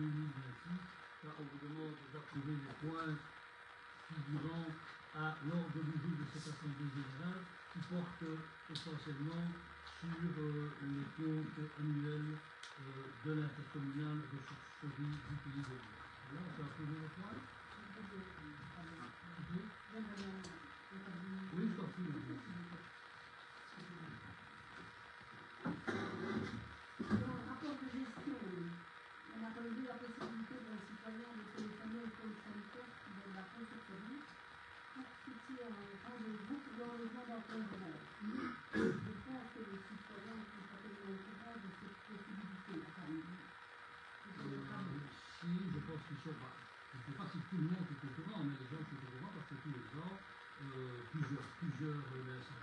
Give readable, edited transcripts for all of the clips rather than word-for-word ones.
2026, là, on vous demande d'approuver les points figurant à l'ordre du jour de cette Assemblée générale qui porte essentiellement sur les comptes annuels de l'intercommunal ressourcerie du pays de Lyon. Là, on peut approuver les points. Oui, je t'en prie. Dans le rapport de gestion, on a relevé la possibilité pour les citoyens de téléphoner au pôle sanitaire de la ressourcerie pour fixer un rendez-vous pour l'enlèvement d'encombrement. Je pense que les citoyens sont certainement au courant de cette possibilité. Enfin, si, je pense qu'ils sont pas. Je ne sais pas si tout le monde est au courant, mais les gens sont au courant parce que tous les ans, plusieurs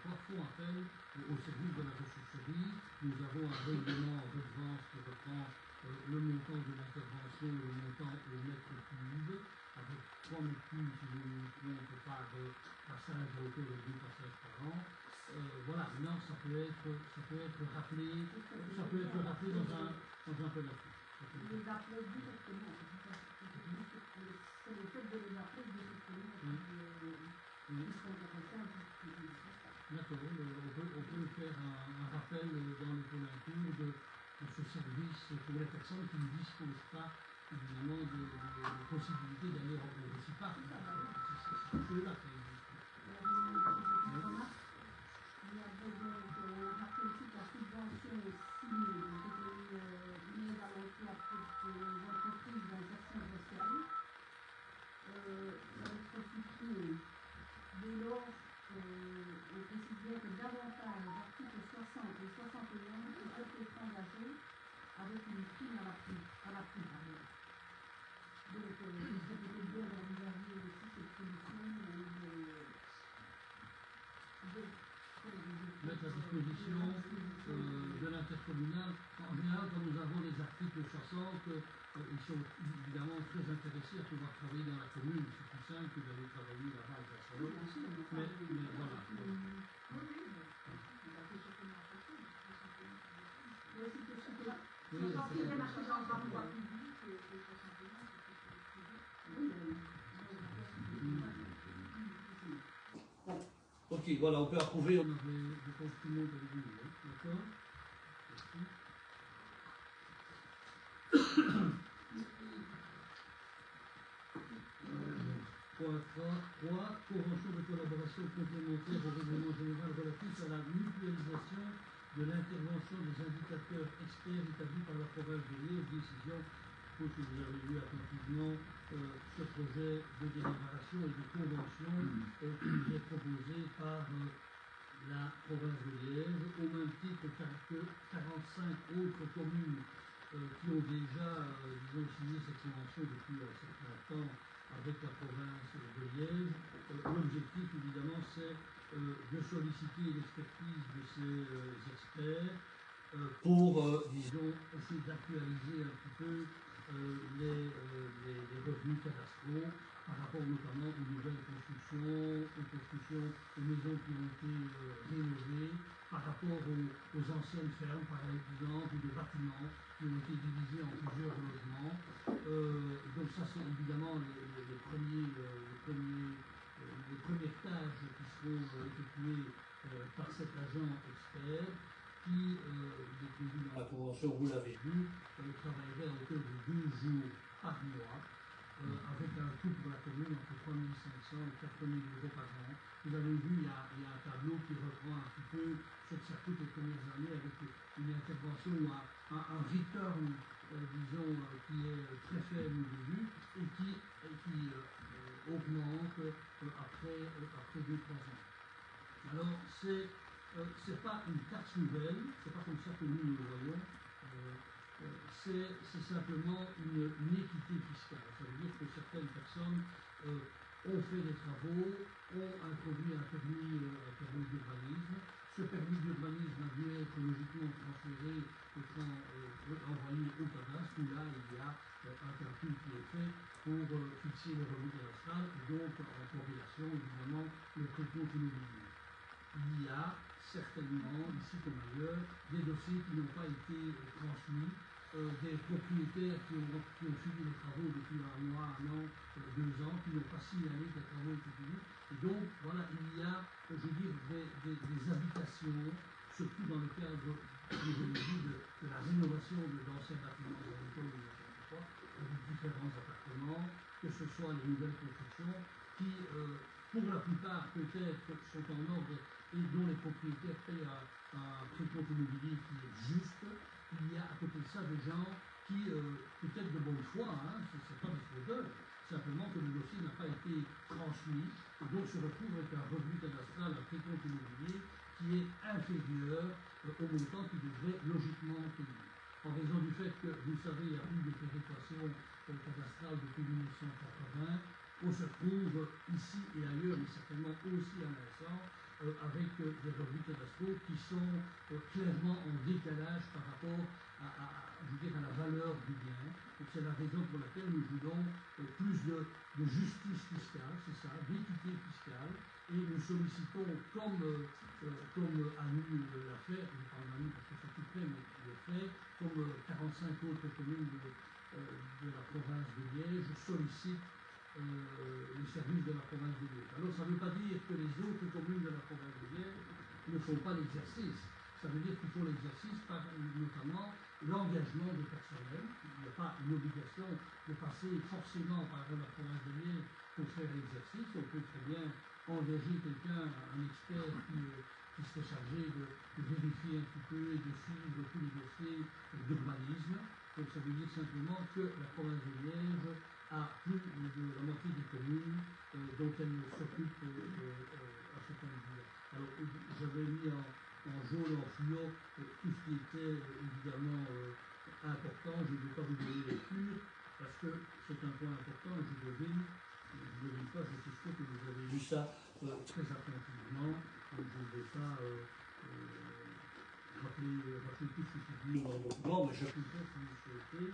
fois font appel au service de la ressourcerie. Nous avons un règlement en redevance qui reprend le montant de l'intervention, le montant au mètre cube, avec 3 mètres cubes si je ne me trompe par passage à hauteur de 2 passages par an. Voilà, maintenant ça peut être rappelé dans un peu d'affaire. les appeler directement. C'est le fait de les appeler directement qui sont responsables. D'accord, on peut faire un rappel dans les pôles incours de ce service pour les personnes qui ne disposent pas évidemment de possibilité d'aller en réciproque. C'est ceux-là qui existent. Il y avait donc, on rappelle aussi que la subvention signée, donc c'était une aide à l'emploi pour les entreprises d'insertion sociale. Ça va être supprimé. Dès lors, on précise bien que davantage les articles 60 et 61 peuvent être engagés avec une prime à la prime. Donc, ce serait peut-être bien d'envisager aussi cette solution Mettre à disposition de l'intercommunal. En général, quand nous avons les articles 60, ils sont évidemment très intéressés à pouvoir travailler dans la commune. C'est plus simple que d'aller travailler là-bas à Barcelone. Mais voilà. Ok, voilà, on peut approuver. On avait, je pense que tout le monde avait vu, d'accord. Point 3, convention de collaboration complémentaire au règlement général relatif à la mutualisation de l'intervention des indicateurs experts établis par la province de Liège, décision. Je suppose que vous avez lu attentivement ce projet de délibération et de convention qui nous est proposé par la province de Liège, au même titre que 45 autres communes qui ont déjà signé cette convention depuis un certain temps avec la province de Liège. L'objectif, évidemment, c'est de solliciter l'expertise de ces experts pour, disons, essayer d'actualiser un petit peu les revenus cadastraux par rapport notamment aux nouvelles constructions, aux maisons qui ont été rénovées, par rapport aux anciennes fermes, par exemple, ou des bâtiments qui ont été divisés en plusieurs logements. Donc ça, c'est évidemment les premières tâches qui seront effectuées par cet agent expert qui, il est prévu dans la convention, vous l'avez vu, travaillerait à hauteur de 2 jours par mois, avec un coût pour la commune entre 3 500 et 4 000 euros par an. Vous avez vu, il y a un tableau qui reprend un petit peu ce que ça coûte les premières années avec une intervention ou un return, disons, qui est très faible au début et qui augmente après 2-3 ans. Alors, c'est pas une taxe nouvelle, c'est pas comme ça que nous le voyons. C'est simplement une équité fiscale. Ça veut dire que certaines personnes ont fait des travaux, ont introduit un permis d'urbanisme. Ce permis d'urbanisme a dû être logiquement transféré, envoyé au cadastre, où là il y a un calcul qui est fait pour fixer le revenu cadastral, et donc en corrélation évidemment le précompte immobilier. Il y a certainement, ici comme ailleurs, des dossiers qui n'ont pas été transmis des propriétaires qui ont suivi les travaux depuis un mois, un an, 2 ans, qui n'ont pas signalé que les travaux étaient finis. Et donc, voilà, il y a, je veux dire, des habitations, surtout dans le cadre, comme je l'ai dit, de la rénovation d'anciens bâtiments agricoles ou n'importe quoi, avec différents appartements, que ce soit les nouvelles constructions, qui, pour la plupart, peut-être, sont en ordre et dont les propriétaires payent un précompte immobilier qui est juste. Il y a à côté de ça des gens qui, peut-être de bonne foi, hein, ce n'est pas des fraudeurs, simplement que le dossier n'a pas été transmis et donc se retrouve avec un revenu cadastral, un précompte immobilier qui est inférieur au montant qu'il devrait logiquement payer. En raison du fait que, vous savez, il y a eu de péréquation cadastrale depuis 1980, on se trouve ici et ailleurs, mais certainement aussi à l'instant, avec des revenus cadastraux qui sont clairement en décalage par rapport je veux dire, à la valeur du bien. C'est la raison pour laquelle nous voulons plus de justice fiscale, c'est ça, d'équité fiscale, et nous sollicitons, comme Annie l'a fait, je parle d'Annie parce que c'est tout près, mais je le fais, comme 45 autres communes de la province de Liège, sollicite les services de la province de Liège. Alors ça ne veut pas dire que les autres communes de la province de Liège ne font pas l'exercice. Ça veut dire qu'il faut l'exercice par notamment l'engagement du personnel. Il n'y a pas une obligation de passer forcément par la province de Liège pour faire l'exercice. On peut très bien engager quelqu'un, un expert qui serait chargé de vérifier un petit peu et de suivre tous les dossiers d'urbanisme. Donc ça veut dire simplement que la province de Liège a plus de la moitié des communes dont elle s'occupe à ce point de vue-là. Alors j'avais mis en jaune, en fluo, tout ce qui était évidemment important. Je ne vais pas vous donner lecture parce que c'est un point important et je devine pas, je suis sûr que vous avez lu ça très attentivement. Donc je ne vais pas rappeler tout ce qui est dit dans le document, mais je peux le faire si vous le souhaitez.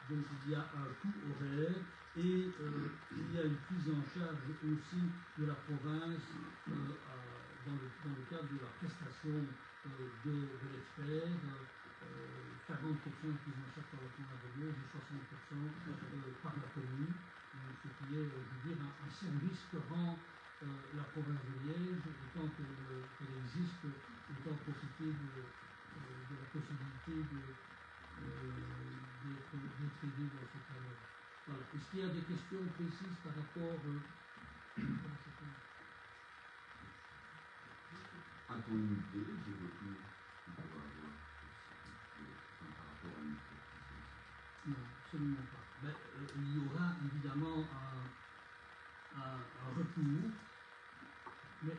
Donc il y a un coût horaire et il y a une prise en charge aussi de la province dans le cadre de la prestation de l'expert, 40% de prise en charge par la province de Liège et 60% par la commune, ce qui est, je veux dire, un service que rend la province de Liège, et tant qu'elle existe, autant profiter de la possibilité d'être aidé dans ce cadre. Voilà. Est-ce qu'il y a des questions précises par rapport à ton unité de retour qu'il peut avoir par rapport à une entreprise? Non, absolument pas. Mais, il y aura évidemment un retour, mais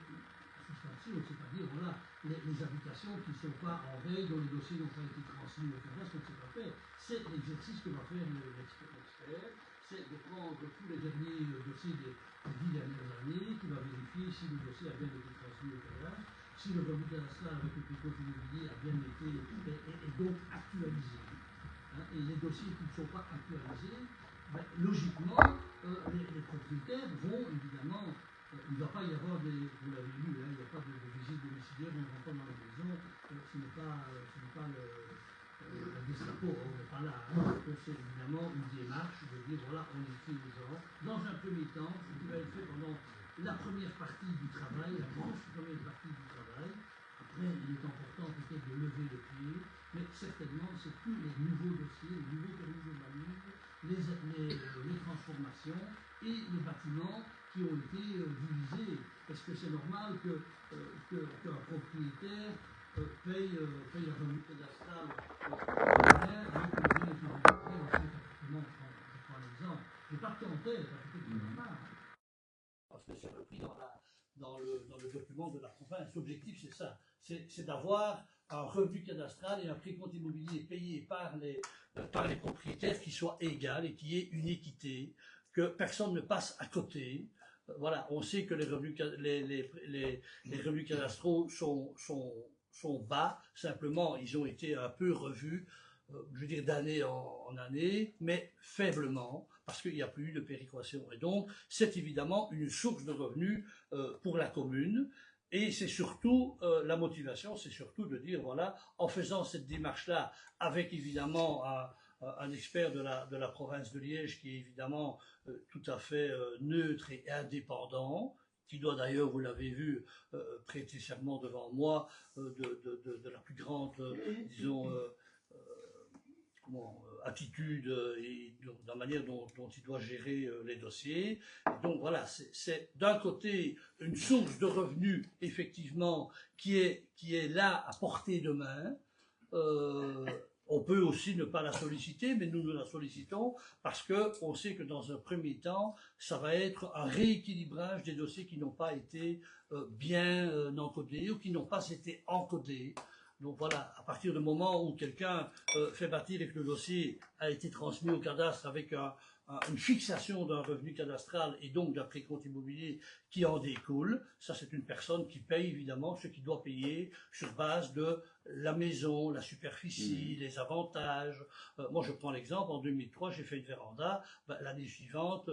substantiel, c'est-à-dire voilà, les habitations qui ne sont pas en règle, dont les dossiers n'ont pas été transmis au cadastre, ce n'est pas fait. C'est l'exercice que va faire l'expert, c'est de prendre tous les derniers dossiers des 10 dernières années, qui va vérifier si le dossier a bien été transmis au cadastre, si le revenu cadastral avec le précompte immobilier a bien été et donc actualisé. Hein, et les dossiers qui ne sont pas actualisés, ben, logiquement, les propriétaires vont évidemment. Il ne va pas y avoir vous l'avez lu, hein, il n'y a pas de visite domiciliaire, on ne rentre pas dans la maison, ce n'est pas la Gestapo, on n'est pas là. Hein. C'est évidemment une démarche de dire voilà, on écrit les gens. Dans un premier temps, ce qui va être fait pendant la première partie du travail, la grosse première partie du travail. Après, il est important peut-être de lever le pied, mais certainement, c'est tous les nouveaux dossiers, les nouveaux permis d'urbanisme, les transformations et les bâtiments qui ont été divisés. Est-ce que c'est normal qu'un propriétaire paye un revenu cadastral alors que les propriétaires ont 5 appartements, je prends l'exemple. Je n'ai pas de en tête, peut-être que c'est pas. Parce que c'est repris dans le document de la province. L'objectif, c'est ça. C'est d'avoir un revenu cadastral et un précompte immobilier payé par les propriétaires qui soit égal et qui ait une équité, que personne ne passe à côté. Voilà, on sait que les revenus cadastraux sont bas, simplement ils ont été un peu revus, je veux dire d'année en année, mais faiblement, parce qu'il n'y a plus eu de péréquation. Et donc, c'est évidemment une source de revenus pour la commune. Et c'est surtout, la motivation, c'est surtout de dire, voilà, en faisant cette démarche-là, avec évidemment un expert de la province de Liège qui est évidemment tout à fait neutre et indépendant, qui doit d'ailleurs, vous l'avez vu, prêter serment devant moi de la plus grande, disons, attitude et de la manière dont il doit gérer les dossiers. Et donc voilà, c'est d'un côté une source de revenus, effectivement, qui est là à portée de main. On peut aussi ne pas la solliciter, mais nous la sollicitons parce qu'on sait que dans un premier temps, ça va être un rééquilibrage des dossiers qui n'ont pas été bien encodés ou qui n'ont pas été encodés. Donc voilà, à partir du moment où quelqu'un fait bâtir et que le dossier a été transmis au cadastre avec une fixation d'un revenu cadastral et donc d'un précompte immobilier qui en découle, ça c'est une personne qui paye évidemment ce qu'il doit payer sur base de la maison, la superficie, les avantages. Moi je prends l'exemple, en 2003 j'ai fait une véranda, l'année suivante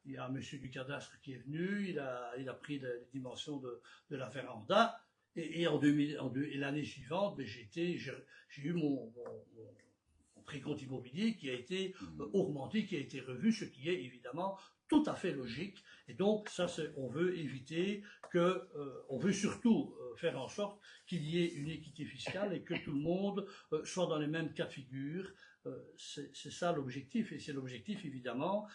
il y a un monsieur du cadastre qui est venu, il a pris les dimensions de la véranda. Et l'année suivante, j'ai eu mon précompte immobilier qui a été augmenté, qui a été revu, ce qui est évidemment tout à fait logique. Et donc, ça, on veut éviter on veut surtout faire en sorte qu'il y ait une équité fiscale et que tout le monde soit dans les mêmes cas de figure. C'est ça l'objectif, et c'est l'objectif évidemment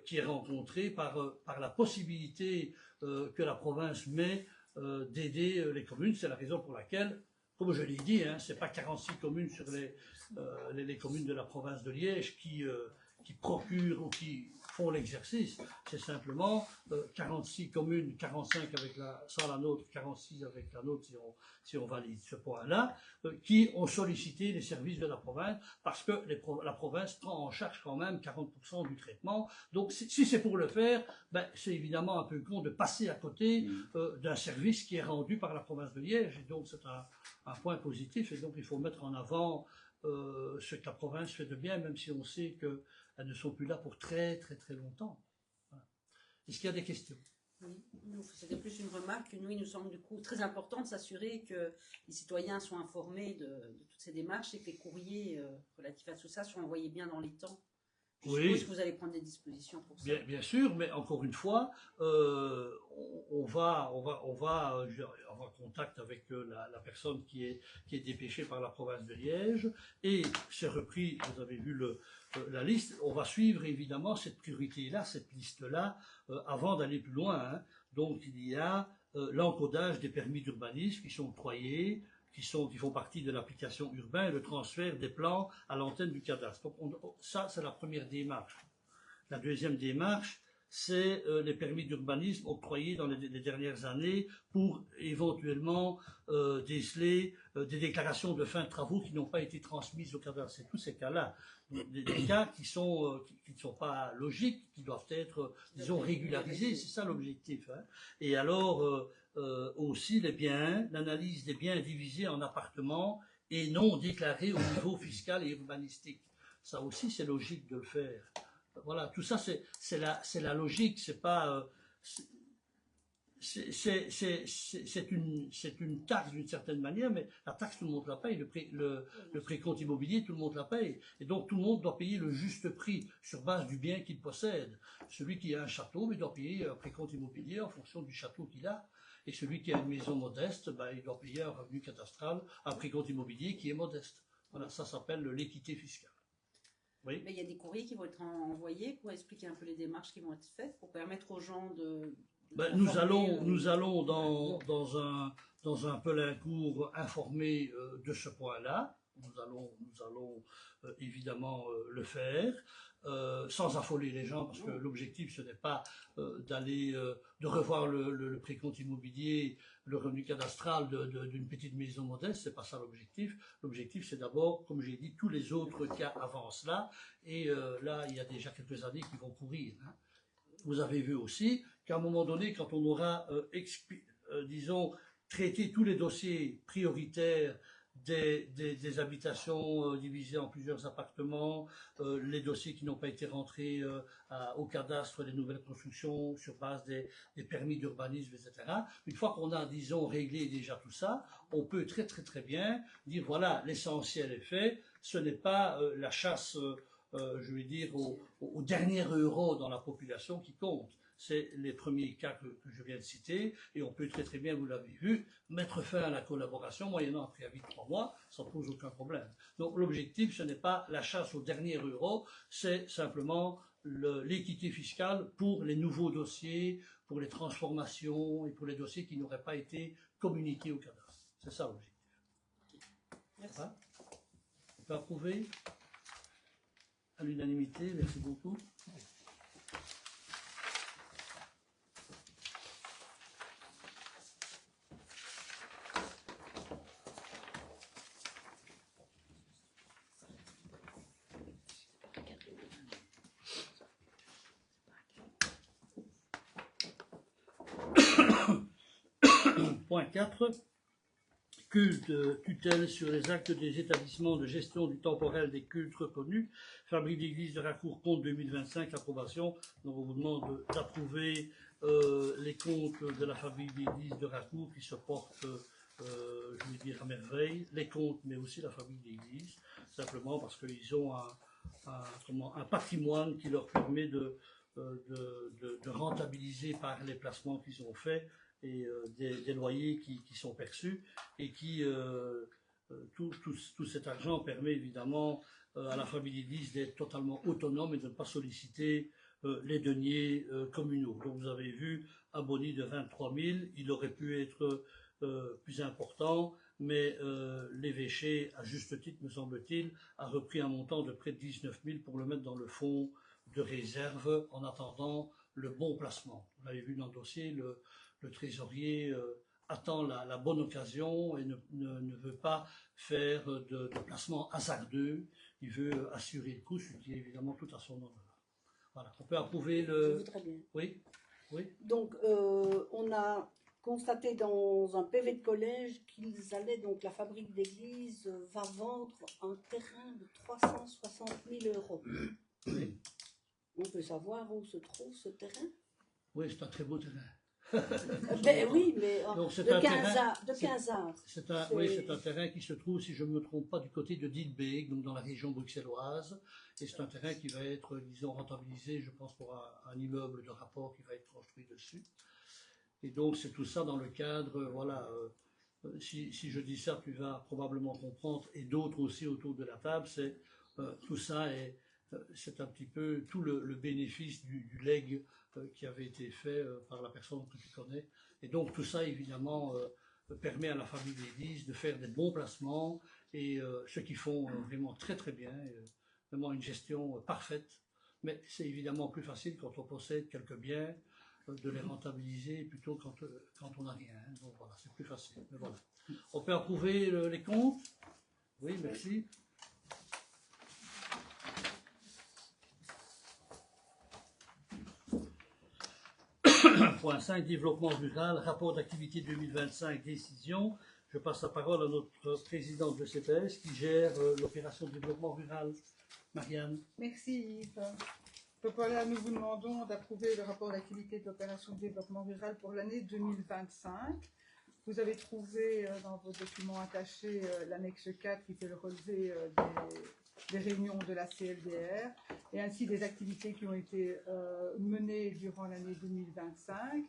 qui est rencontré par la possibilité que la province met d'aider les communes. C'est la raison pour laquelle, comme je l'ai dit, ce n'est pas 46 communes sur les communes de la province de Liège qui procurent ou qui font l'exercice. C'est simplement 46 communes, 45 sans la nôtre, 46 avec la nôtre si on valide ce point-là, qui ont sollicité les services de la province parce que la province prend en charge quand même 40% du traitement. Donc si c'est pour le faire, c'est évidemment un peu con de passer à côté d'un service qui est rendu par la province de Liège. Et donc c'est un point positif, et donc il faut mettre en avant ce que la province fait de bien, même si on sait qu'elles ne sont plus là pour très très très longtemps. Voilà. Est-ce qu'il y a des questions? Oui, c'était plus une remarque. Nous, il nous semble du coup très important de s'assurer que les citoyens soient informés de toutes ces démarches et que les courriers relatifs à tout ça soient envoyés bien dans les temps. Je suppose que vous allez prendre des dispositions pour ça. Bien sûr, mais encore une fois, on va avoir contact avec la personne qui est dépêchée par la province de Liège, et c'est repris, vous avez vu la liste, on va suivre évidemment cette priorité-là, cette liste-là, avant d'aller plus loin. Donc il y a l'encodage des permis d'urbanisme qui sont octroyés, qui font partie de l'application urbain, et le transfert des plans à l'antenne du cadastre. Donc ça, c'est la première démarche. La deuxième démarche, c'est les permis d'urbanisme octroyés dans les dernières années pour éventuellement déceler des déclarations de fin de travaux qui n'ont pas été transmises au cadastre. C'est tous ces cas-là, des cas qui ne sont pas logiques, qui doivent être, disons, régularisés. C'est ça l'objectif. Et alors, aussi l'analyse des biens divisés en appartements et non déclarés au niveau fiscal et urbanistique. Ça aussi, c'est logique de le faire. Voilà, tout ça, c'est la logique. C'est pas, c'est une taxe d'une certaine manière, mais la taxe, tout le monde la paye. Le précompte immobilier, tout le monde la paye. Et donc, tout le monde doit payer le juste prix sur base du bien qu'il possède. Celui qui a un château, il doit payer un précompte immobilier en fonction du château qu'il a. Et celui qui a une maison modeste, il doit payer un revenu cadastral, un précompte immobilier qui est modeste. Voilà, ça s'appelle l'équité fiscale. Oui. Mais il y a des courriers qui vont être envoyés pour expliquer un peu les démarches qui vont être faites, pour permettre aux gens de nous allons dans un Pelincourt informer de ce point-là. Nous allons évidemment le faire. Sans affoler les gens, parce que l'objectif ce n'est pas de revoir le précompte immobilier, le revenu cadastral d'une petite maison modeste, c'est pas ça l'objectif. L'objectif c'est d'abord, comme j'ai dit, tous les autres cas avant cela, et là il y a déjà quelques années qui vont courir. Vous avez vu aussi qu'à un moment donné, quand on aura disons traité tous les dossiers prioritaires des habitations divisées en plusieurs appartements, les dossiers qui n'ont pas été rentrés au cadastre, les nouvelles constructions sur base des permis d'urbanisme, etc. Une fois qu'on a, disons, réglé déjà tout ça, on peut très très très bien dire voilà, l'essentiel est fait, ce n'est pas la chasse, je vais dire, au dernier euro dans la population qui compte. C'est les premiers cas que je viens de citer, et on peut très très bien, vous l'avez vu, mettre fin à la collaboration moyennant un préavis de 3 mois, ça ne pose aucun problème. Donc l'objectif, ce n'est pas la chasse au dernier euro, c'est simplement l'équité fiscale pour les nouveaux dossiers, pour les transformations et pour les dossiers qui n'auraient pas été communiqués au cadastre. C'est ça l'objectif. Merci. Hein? On peut approuver à l'unanimité, merci beaucoup. Point 4. Culte, tutelle sur les actes des établissements de gestion du temporel des cultes reconnus. Fabrique d'église de Racour, compte 2025, approbation. Donc on vous demande d'approuver les comptes de la fabrique d'église de Racour qui se portent, je vais dire, à merveille. Les comptes, mais aussi la fabrique d'église, simplement parce qu'ils ont un patrimoine qui leur permet de rentabiliser par les placements qu'ils ont faits et des loyers qui sont perçus, et qui tout cet argent permet évidemment à la famille d'église d'être totalement autonome et de ne pas solliciter les deniers communaux. Donc vous avez vu un boni de 23 000, il aurait pu être plus important, mais l'évêché, à juste titre me semble-t-il, a repris un montant de près de 19 000 pour le mettre dans le fonds de réserve en attendant le bon placement. Vous l'avez vu dans le dossier, le trésorier attend la bonne occasion et ne veut pas faire de placement hasardeux. Il veut assurer le coup, ce qui est évidemment tout à son honneur. Voilà, on peut approuver le... Je voudrais bien. Oui, oui. Donc, on a constaté dans un PV de collège qu'ils allaient, donc la fabrique d'église va vendre un terrain de 360 000 €. Oui. On peut savoir où se trouve ce terrain? Oui, c'est un très beau terrain. Ben oui, mais Donc, c'est de un 15 terrain- ans. De 15 ans. Oui, c'est un terrain qui se trouve, si je ne me trompe pas, du côté de Dilbeek, donc dans la région bruxelloise. Et c'est un terrain qui va être, disons, rentabilisé, je pense, pour un immeuble de rapport qui va être construit dessus. Et donc, c'est tout ça dans le cadre, voilà, si je dis ça, tu vas probablement comprendre, et d'autres aussi autour de la table, c'est tout ça, c'est un petit peu tout le bénéfice du legs qui avait été fait par la personne que tu connais. Et donc, tout ça, évidemment, permet à la famille d'église de faire des bons placements, et ceux qui font vraiment très très bien, vraiment une gestion parfaite. Mais c'est évidemment plus facile quand on possède quelques biens, de les rentabiliser plutôt quand on n'a rien. Donc voilà, c'est plus facile. Mais voilà. On peut approuver les comptes? Oui, merci. Point 5, développement rural, rapport d'activité 2025, décision. Je passe la parole à notre présidente de CPS qui gère l'opération de développement rural. Marianne. Merci Yves. Donc voilà, nous vous demandons d'approuver le rapport d'activité de l'opération de développement rural pour l'année 2025. Vous avez trouvé dans vos documents attachés l'annexe 4 qui fait le relevé des réunions de la CLDR et ainsi des activités qui ont été menées durant l'année 2025.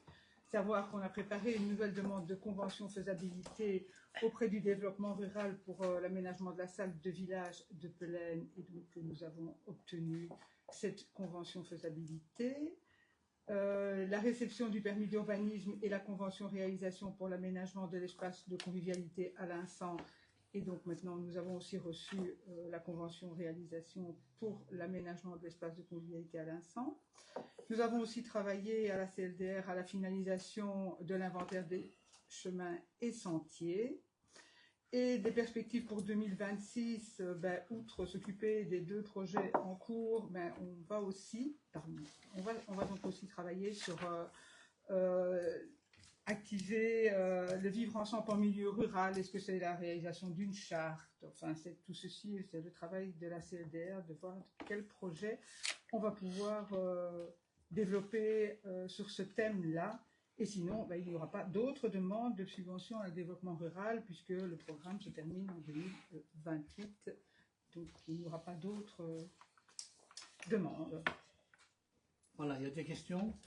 Savoir qu'on a préparé une nouvelle demande de convention faisabilité auprès du développement rural pour l'aménagement de la salle de village de Pelaine, et donc que nous avons obtenu cette convention faisabilité. La réception du permis d'urbanisme et la convention réalisation pour l'aménagement de l'espace de convivialité à l'Insan. Et donc maintenant, nous avons aussi reçu la convention réalisation pour l'aménagement de l'espace de convivialité à l'Insan. Nous avons aussi travaillé à la CLDR à la finalisation de l'inventaire des chemins et sentiers. Et des perspectives pour 2026, outre s'occuper des 2 projets en cours, on va donc aussi travailler sur activer le vivre ensemble en milieu rural? Est-ce que c'est la réalisation d'une charte? Enfin, c'est tout ceci, c'est le travail de la CLDR de voir quel projet on va pouvoir développer sur ce thème-là. Et sinon, il n'y aura pas d'autres demandes de subventions à développement rural puisque le programme se termine en 2028. Donc, il n'y aura pas d'autres demandes. Voilà, il y a des questions?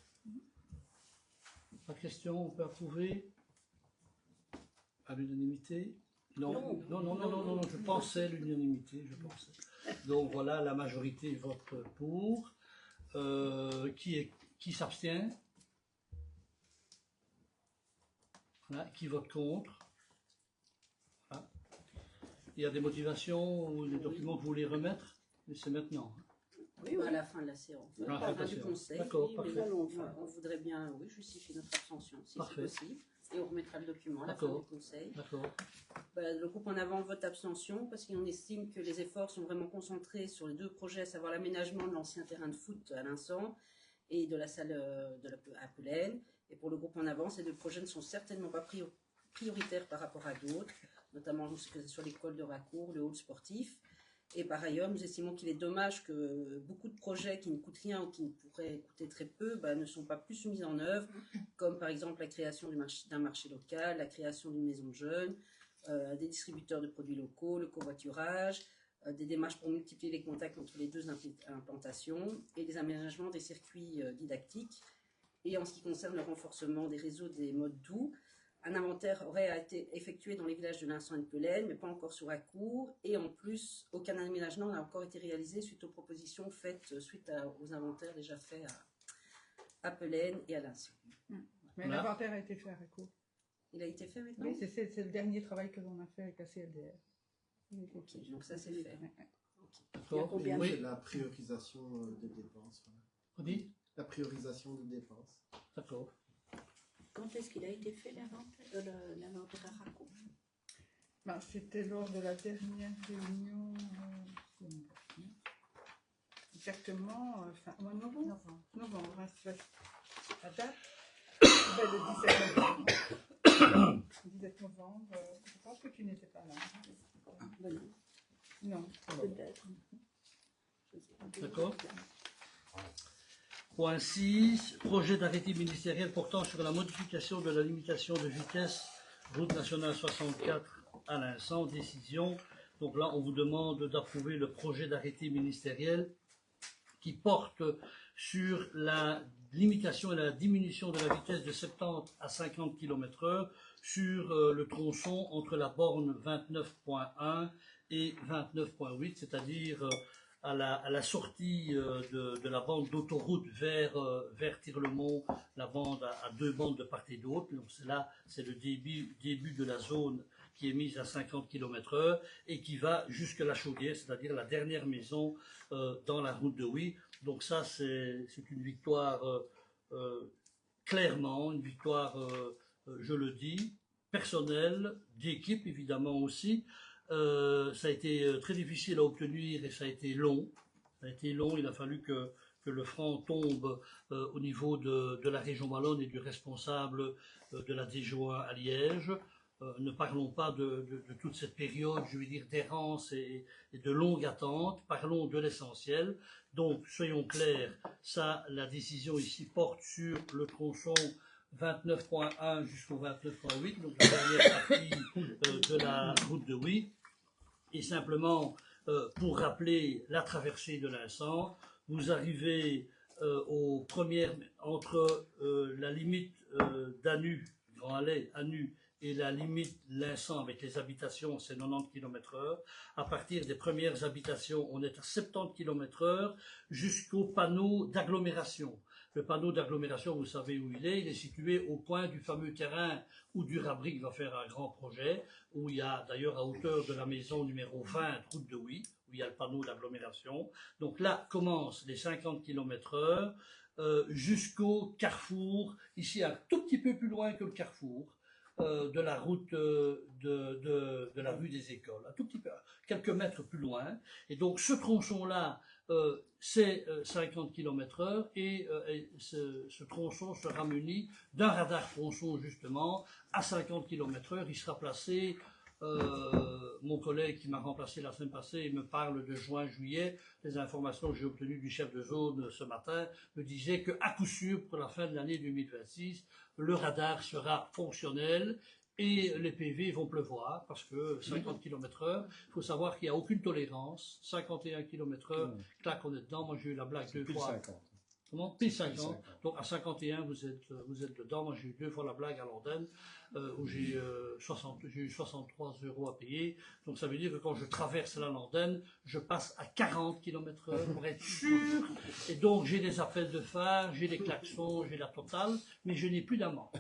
Pas de questions, on peut approuver à l'unanimité? Non, non, je pensais l'unanimité, je pensais. Donc voilà, la majorité vote pour. Qui s'abstient? Voilà, qui vote contre? Voilà. Il y a des motivations ou des documents que vous voulez remettre? Mais c'est maintenant. Oui, à la fin de la séance. À la À la fin du séance. conseil. D'accord, Oui, parfait. on voudrait bien justifier notre abstention, si c'est Parfait. possible. Et on remettra le document à la fin du conseil. D'accord. Le groupe en avant vote abstention parce qu'on estime que les efforts sont vraiment concentrés sur les deux projets, à savoir l'aménagement de l'ancien terrain de foot à l'Insan et de la salle à Pelaine. Et pour le groupe en avant, ces deux projets ne sont certainement pas prioritaires par rapport à d'autres, notamment sur l'école de Racourt, le hall sportif. Et par ailleurs, nous estimons qu'il est dommage que beaucoup de projets qui ne coûtent rien ou qui ne pourraient coûter très peu ne sont pas plus mis en œuvre, comme par exemple la création d'un marché local, la création d'une maison de jeunes, des distributeurs de produits locaux, le covoiturage, des démarches pour multiplier les contacts entre les deux implantations et les aménagements des circuits didactiques. Et en ce qui concerne le renforcement des réseaux des modes doux, un inventaire aurait été effectué dans les villages de l'Insan et de Pelaine, mais pas encore sur Racourt. Et en plus, aucun aménagement n'a encore été réalisé suite aux propositions faites suite aux inventaires déjà faits à Pelaine et à l'Insan. Mais l'inventaire a été fait à Racourt. Il a été fait maintenant? Oui, c'est le dernier travail que l'on a fait avec la CLDR. Ok, donc ça c'est fait. Il y a combien de la priorisation des dépenses? On dit? La priorisation des dépenses. D'accord. Quand est-ce qu'il a été fait l'inventaire à Racourt? C'était lors de la dernière réunion, exactement, fin mois de novembre. Novembre, la date, le 17 novembre. 17 novembre, je pense que tu n'étais pas là. Non. Peut-être. D'accord. Point 6, projet d'arrêté ministériel portant sur la modification de la limitation de vitesse route nationale 64 à l'Insan, décision. Donc là, on vous demande d'approuver le projet d'arrêté ministériel qui porte sur la limitation et la diminution de la vitesse de 70 à 50 km/h sur le tronçon entre la borne 29.1 et 29.8, c'est-à-dire à la sortie de la bande d'autoroute vers Tirlemont, la bande à deux bandes de part et d'autre. Donc là, c'est le début de la zone qui est mise à 50 km/h et qui va jusque la Chaudière, c'est-à-dire la dernière maison dans la route de Huy. Donc ça, c'est une victoire, clairement, une victoire, je le dis, personnelle, d'équipe évidemment aussi. Ça a été très difficile à obtenir et ça a été long. Il a fallu que le franc tombe au niveau de la région wallonne et du responsable de la DGOA à Liège. Ne parlons pas de toute cette période, je veux dire, d'errance et de longue attente. Parlons de l'essentiel. Donc, soyons clairs, la décision ici porte sur le tronçon 29.1 jusqu'au 29.8, donc la dernière partie de la route de Huy. Et simplement, pour rappeler la traversée de l'Insan, vous arrivez entre la limite d'Anu, Grand Allais, Anu, et la limite l'Insan avec les habitations, c'est 90 km/h. À partir des premières habitations, on est à 70 km/h jusqu'au panneau d'agglomération. Le panneau d'agglomération, vous savez où il est situé au point du fameux terrain où Durabric va faire un grand projet, où il y a d'ailleurs à hauteur de la maison numéro 20, route de Huy, où il y a le panneau d'agglomération. Donc là commencent les 50 km/h jusqu'au carrefour, ici un tout petit peu plus loin que le carrefour, de la route de la rue des Écoles, un tout petit peu, quelques mètres plus loin. Et donc ce tronçon-là c'est 50 km/h et ce tronçon sera muni d'un radar tronçon justement à 50 km/h. Il sera placé, mon collègue qui m'a remplacé la semaine passée me parle de juin-juillet. Les informations que j'ai obtenues du chef de zone ce matin me disaient qu'à coup sûr, pour la fin de l'année 2026, le radar sera fonctionnel. Et les PV vont pleuvoir parce que 50 km/h, il faut savoir qu'il n'y a aucune tolérance. 51 km/h, clac, on est dedans. Moi, j'ai eu la blague deux fois. 50. Comment? Pile 50. Donc à 51, vous êtes dedans. Moi, j'ai eu 2 fois la blague à Londres, où j'ai eu 63 € à payer. Donc ça veut dire que quand je traverse la Londres, je passe à 40 km/h pour être sûr. Et donc j'ai des appels de phare, j'ai des klaxons, j'ai la totale, mais je n'ai plus d'amende.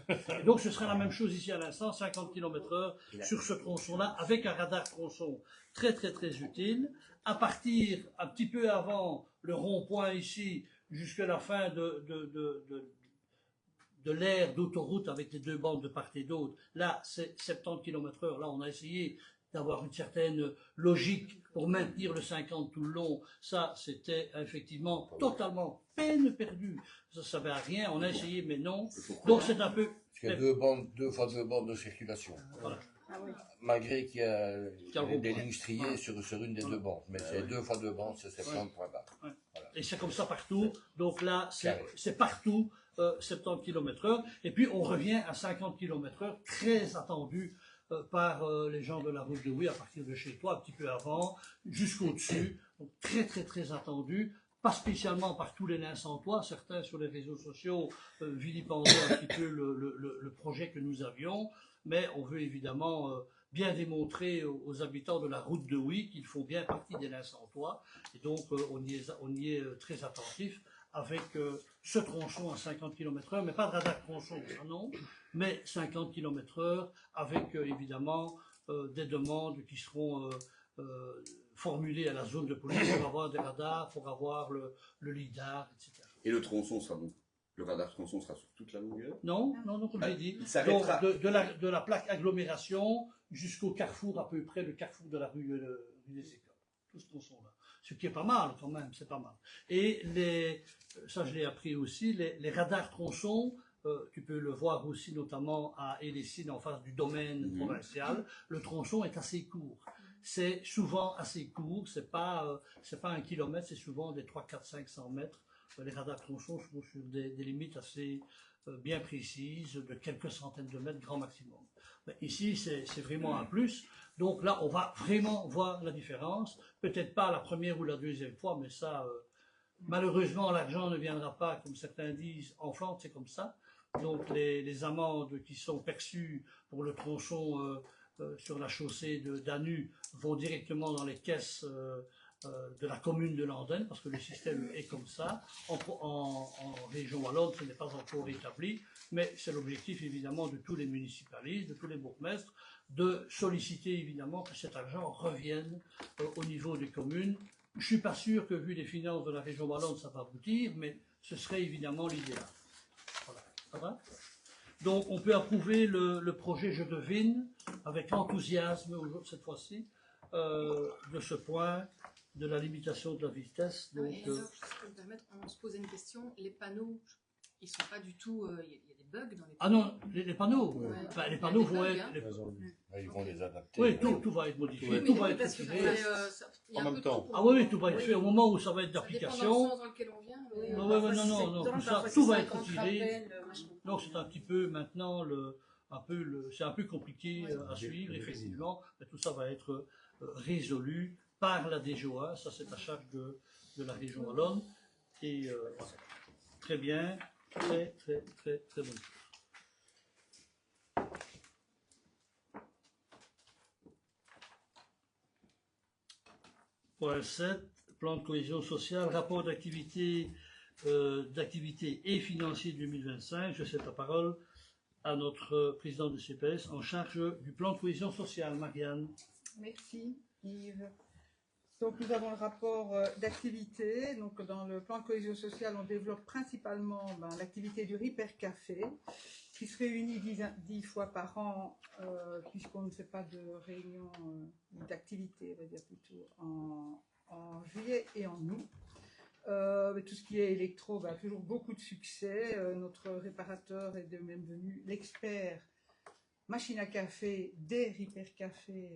Et donc ce sera la même chose ici à l'instant, 50 km/h sur ce tronçon-là, avec un radar tronçon très très très utile. À partir un petit peu avant le rond-point ici, jusqu'à la fin de l'aire d'autoroute avec les 2 bandes de part et d'autre. Là, c'est 70 km/h. Là, on a essayé d'avoir une certaine logique pour maintenir le 50 tout le long. Ça, c'était effectivement totalement peine perdue. Ça ne servait à rien. On a essayé, mais non. Donc, c'est un peu... Parce qu'il y a 2 fois 2 bandes de circulation. Voilà. Ah oui. Malgré qu'il y a le des rond-point. lignes striées sur une des 2 bandes. Mais c'est 2 fois 2 bandes, c'est 70 points bas. Ouais. Voilà. Et c'est comme ça partout. Donc là, Carré. c'est partout 70 km/h. Et puis on revient à 50 km/h, très attendu par les gens de la route de Huy, à partir de chez toi, un petit peu avant, jusqu'au-dessus. Donc très très très attendu. Pas spécialement par tous les nains sans toit. Certains sur les réseaux sociaux vilipendaient un petit peu le projet que nous avions. Mais on veut évidemment bien démontrer aux habitants de la route de Huy qu'ils font bien partie des nains sans toit. Et donc on y est très attentif avec ce tronçon à 50 km/h, mais pas de radar tronçon, ça non, mais 50 km/h avec évidemment des demandes qui seront formulées à la zone de police pour avoir des radars, pour avoir le lidar, etc. Et le tronçon sera donc, le radar tronçon sera sur toute la longueur? Non, comme j'ai dit. Il s'arrêtera. Donc, de la plaque agglomération jusqu'au carrefour, à peu près le carrefour de la rue des Écoles. Tout ce tronçon-là. Ce qui est pas mal quand même, c'est pas mal. Et ça je l'ai appris aussi, les radars tronçons, tu peux le voir aussi notamment à Élessine en face du domaine provincial, le tronçon est assez court. C'est souvent assez court, c'est pas 1 kilomètre, c'est souvent des 3, 4, 500 mètres. Les radars tronçons sont sur des limites assez bien précises, de quelques centaines de mètres, grand maximum. Mais ici, c'est vraiment un plus. Donc là, on va vraiment voir la différence. Peut-être pas la première ou la deuxième fois, mais ça, malheureusement, l'argent ne viendra pas, comme certains disent, en Flandre, c'est comme ça. Donc les amendes qui sont perçues pour le tronçon sur la chaussée d'Anu vont directement dans les caisses de la commune de Landen, parce que le système est comme ça. En région wallonne, ce n'est pas encore établi, mais c'est l'objectif évidemment de tous les municipalistes, de tous les bourgmestres, de solliciter évidemment que cet argent revienne au niveau des communes. Je ne suis pas sûr que vu les finances de la région wallonne, ça va aboutir, mais ce serait évidemment l'idéal. Voilà, ça va ? Donc on peut approuver le projet, je devine, avec enthousiasme cette fois-ci, de ce point de la limitation de la vitesse. Donc, et alors, si je peux me permettre, on se posait une question. Les panneaux, ils sont pas du tout. Il y a des bugs dans les panneaux. ah non, les panneaux, Ouais. ben, les Il y a panneaux des vont bugs, être. hein. Ils vont les adapter. Oui, tout va être modifié, Oui, tout mais va être parce que retiré. il y a En un même peu temps. tout pour- Ah oui, tout va être Oui. fait au moment où ça va être Ça dépend dans le d'application. sens dans lequel on vient. mais, Ouais, ouais, non, tout ça, tout va être retiré. retiré. Donc c'est un petit peu maintenant c'est un peu compliqué à suivre, effectivement, mais tout ça va être résolu par la DGOA, ça c'est à charge de la région wallonne, et voilà. Très bien, très bonne chose. Point 7, plan de cohésion sociale, rapport d'activité et financier 2025. Je cède la parole à notre président du CPS en charge du plan de cohésion sociale, Marianne. Merci Yves. Donc nous avons le rapport d'activité. Donc dans le plan de cohésion sociale, on développe principalement l'activité du Ripper Café, qui se réunit 10 fois par an, puisqu'on ne fait pas de réunion d'activité, on va dire plutôt en juillet et en août. Mais tout ce qui est électro, bah, toujours beaucoup de succès. Notre réparateur est de même venu l'expert machine à café des Ripper Café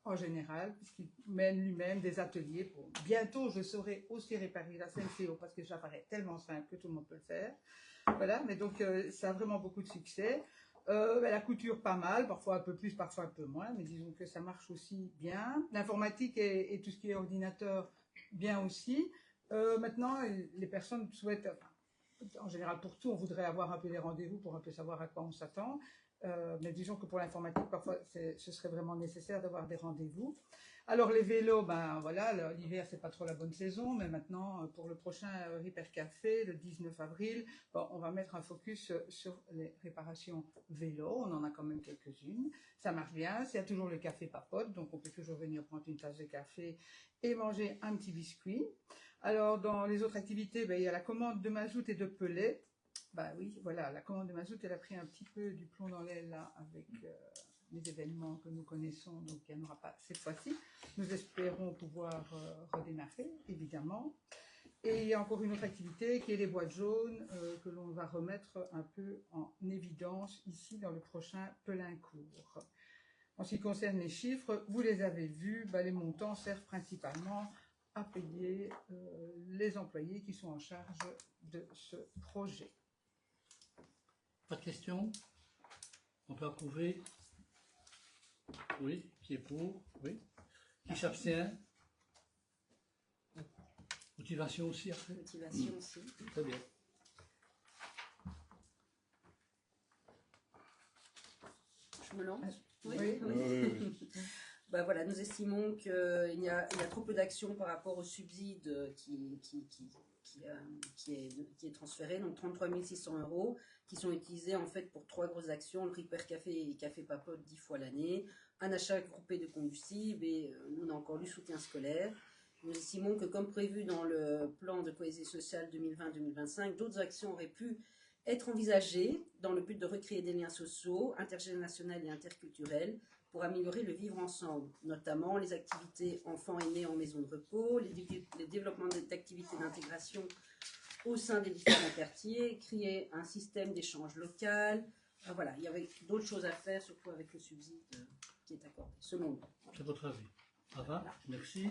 en général, puisqu'il mène lui-même des ateliers. Bientôt, je saurai aussi réparer la Senseo parce que ça paraît tellement simple que tout le monde peut le faire. Voilà, mais donc ça a vraiment beaucoup de succès. La couture, pas mal, parfois un peu plus, parfois un peu moins, mais disons que ça marche aussi bien. L'informatique et tout ce qui est ordinateur, bien aussi. Maintenant, les personnes souhaitent, en général pour tout, on voudrait avoir un peu des rendez-vous pour un peu savoir à quoi on s'attend. Mais disons que pour l'informatique, parfois, ce serait vraiment nécessaire d'avoir des rendez-vous. Alors les vélos, ben voilà, l'hiver c'est pas trop la bonne saison, mais maintenant pour le prochain Ripper Café, le 19 avril, bon, on va mettre un focus sur les réparations vélos. On en a quand même quelques-unes. Ça marche bien. Il y a toujours le café papote, donc on peut toujours venir prendre une tasse de café et manger un petit biscuit. Alors dans les autres activités, ben, il y a la commande de mazout et de pellet. Bah oui, voilà, la commande de mazout, elle a pris un petit peu du plomb dans l'aile là avec les événements que nous connaissons, donc il n'y en aura pas cette fois-ci. Nous espérons pouvoir redémarrer, évidemment. Et il y a encore une autre activité qui est les boîtes jaunes que l'on va remettre un peu en évidence ici dans le prochain Pelincourt. En ce qui concerne les chiffres, vous les avez vus, bah, les montants servent principalement à payer les employés qui sont en charge de ce projet. Pas de questions? On peut approuver? Oui. Qui est pour? Oui. Qui s'abstient? Motivation aussi après? Motivation aussi. Très bien. Je me lance? Oui. Ben voilà, nous estimons qu'il y a trop peu d'actions par rapport au subside qui est transféré, donc 33 600 €, qui sont utilisés en fait pour 3 grosses actions, le Ripper Café et Café Papote 10 fois l'année, un achat groupé de combustible et nous on a encore du soutien scolaire. Nous estimons que comme prévu dans le plan de cohésion sociale 2020-2025, d'autres actions auraient pu être envisagées dans le but de recréer des liens sociaux, intergénérationnels et interculturels pour améliorer le vivre ensemble, notamment les activités enfants aînés en maison de repos, les développements d'activités d'intégration au sein des différents quartiers, créer un système d'échange local. Voilà, il y avait d'autres choses à faire, surtout avec le subside qui est accordé, selon nous. C'est votre avis. Ça va? Merci.